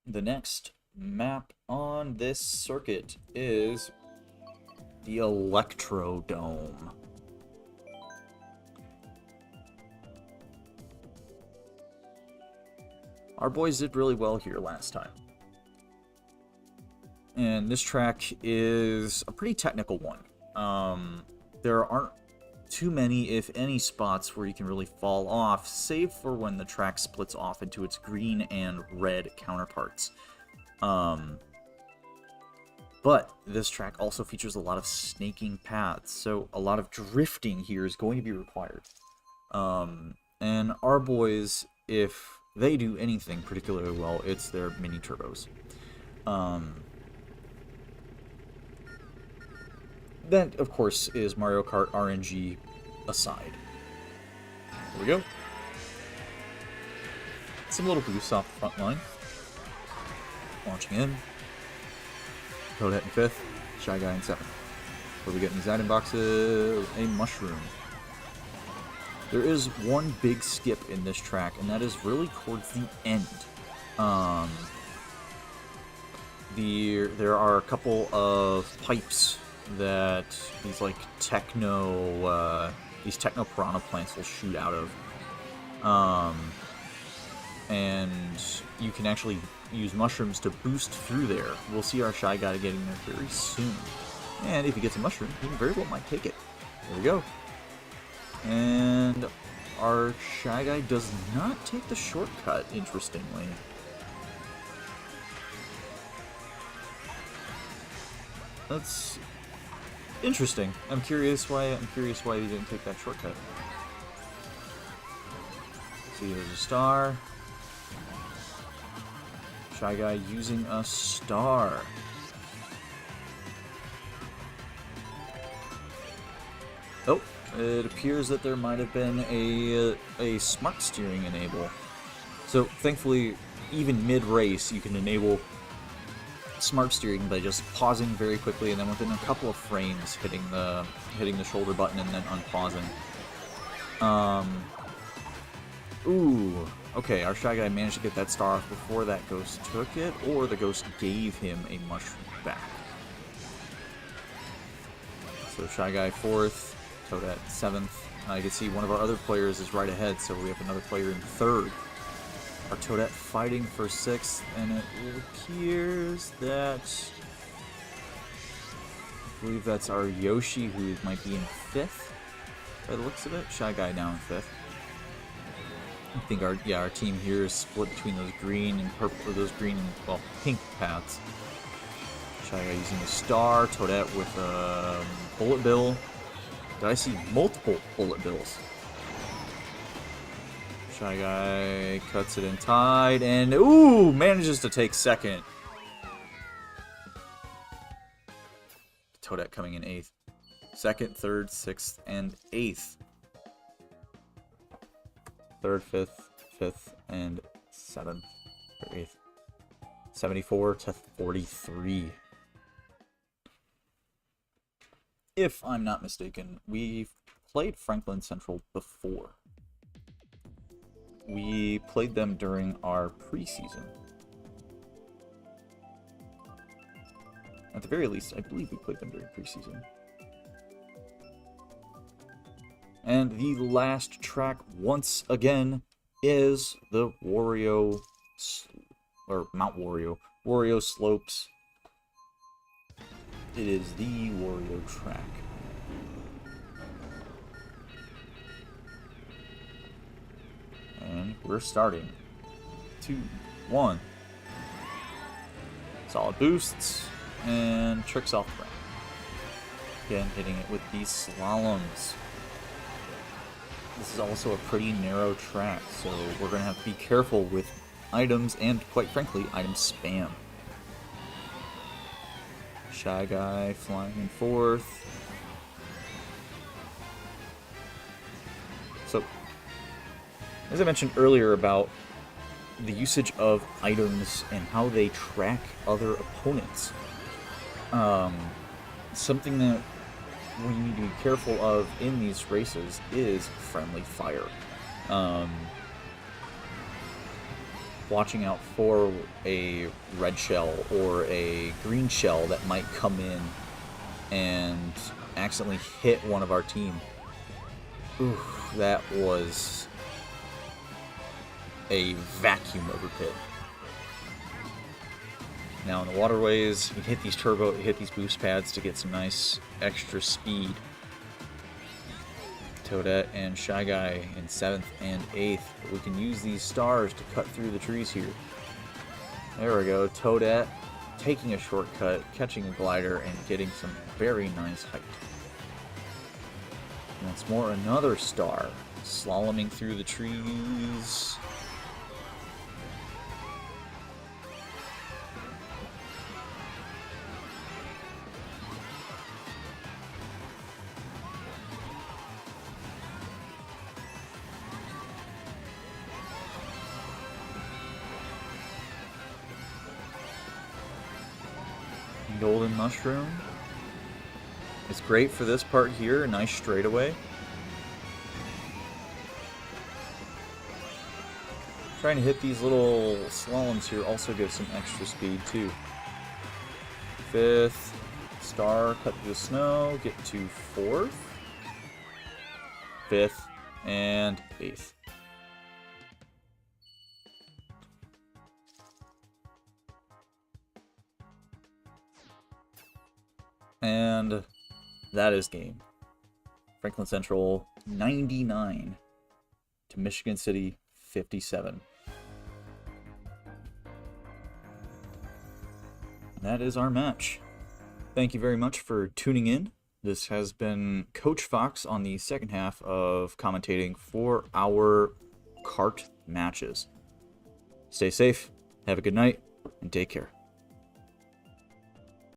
The next map on this circuit is the Electrodome. Our boys did really well here last time. And this track is a pretty technical one. There aren't too many, if any, spots where you can really fall off, save for when the track splits off into its green and red counterparts. But this track also features a lot of snaking paths, so a lot of drifting here is going to be required. And our boys, if they do anything particularly well, it's their mini turbos. That, of course, is Mario Kart RNG aside. Here we go. Some little boosts off the front line. Launching in. Toadette in fifth. Shy Guy in seventh. What do we get in these item boxes? A mushroom. There is one big skip in this track, and that is really towards the end. There are a couple of pipes that these like techno piranha plants will shoot out of, and you can actually use mushrooms to boost through there. We'll see our Shy Guy getting there very soon, and if he gets a mushroom, he very well might take it. There we go. And And our Shy Guy does not take the shortcut, interestingly. That's interesting. I'm curious why he didn't take that shortcut. See, there's a star. Shy Guy using a star. Oh, it appears that there might have been a smart steering enable. So thankfully, even mid-race, you can enable smart steering by just pausing very quickly, and then within a couple of frames, hitting the shoulder button and then unpausing. Ooh. Okay, our Shy Guy managed to get that star off before that ghost took it, or the ghost gave him a mushroom back. So Shy Guy 4th, Toadette 7th. You can see one of our other players is right ahead, so we have another player in 3rd. Our Toadette fighting for 6th, and it appears that... I believe that's our Yoshi, who might be in 5th, by the looks of it. Shy Guy now in 5th. I think our team here is split between those green and purple, or those green and, well, pink paths. Shy Guy using a star, Toadette with a bullet bill. Did I see multiple bullet bills? Shy Guy cuts it in tide, and ooh, manages to take 2nd. Toadette coming in 8th. 2nd, 3rd, 6th, and 8th. 3rd, 5th, 5th, and 7th, or 8th. 74 to 43. If I'm not mistaken, we've played Franklin Central before. We played them during our preseason. At the very least, I believe we played them during preseason. And the last track, once again, is the Wario, or Mount Wario, Wario Slopes. It is the Wario track. And we're starting. 2, 1. Solid boosts, and tricks off the ramp. Again, hitting it with these slaloms. This is also a pretty narrow track, so we're going to have to be careful with items and, quite frankly, item spam. Shy Guy flying in 4th. So, as I mentioned earlier about the usage of items and how they track other opponents, something that we need to be careful of in these races is friendly fire. Watching out for a red shell or a green shell that might come in and accidentally hit one of our team. Ooh, that was a vacuum of a pit. Now in the waterways, you hit these boost pads to get some nice extra speed. Toadette and Shy Guy in 7th and 8th. But we can use these stars to cut through the trees here. There we go. Toadette taking a shortcut, catching a glider, and getting some very nice height. Once more, another star. Slaloming through the trees. Golden Mushroom. It's great for this part here, a nice straightaway. Trying to hit these little slaloms here also gives some extra speed too. 5th, star, cut through the snow, get to 4th, 5th, and 8th. And that is game. Franklin Central 99, to Michigan City 57. And that is our match. Thank you very much for tuning in. This has been Coach Fox on the second half of commentating for our kart matches. Stay safe, have a good night, and take care.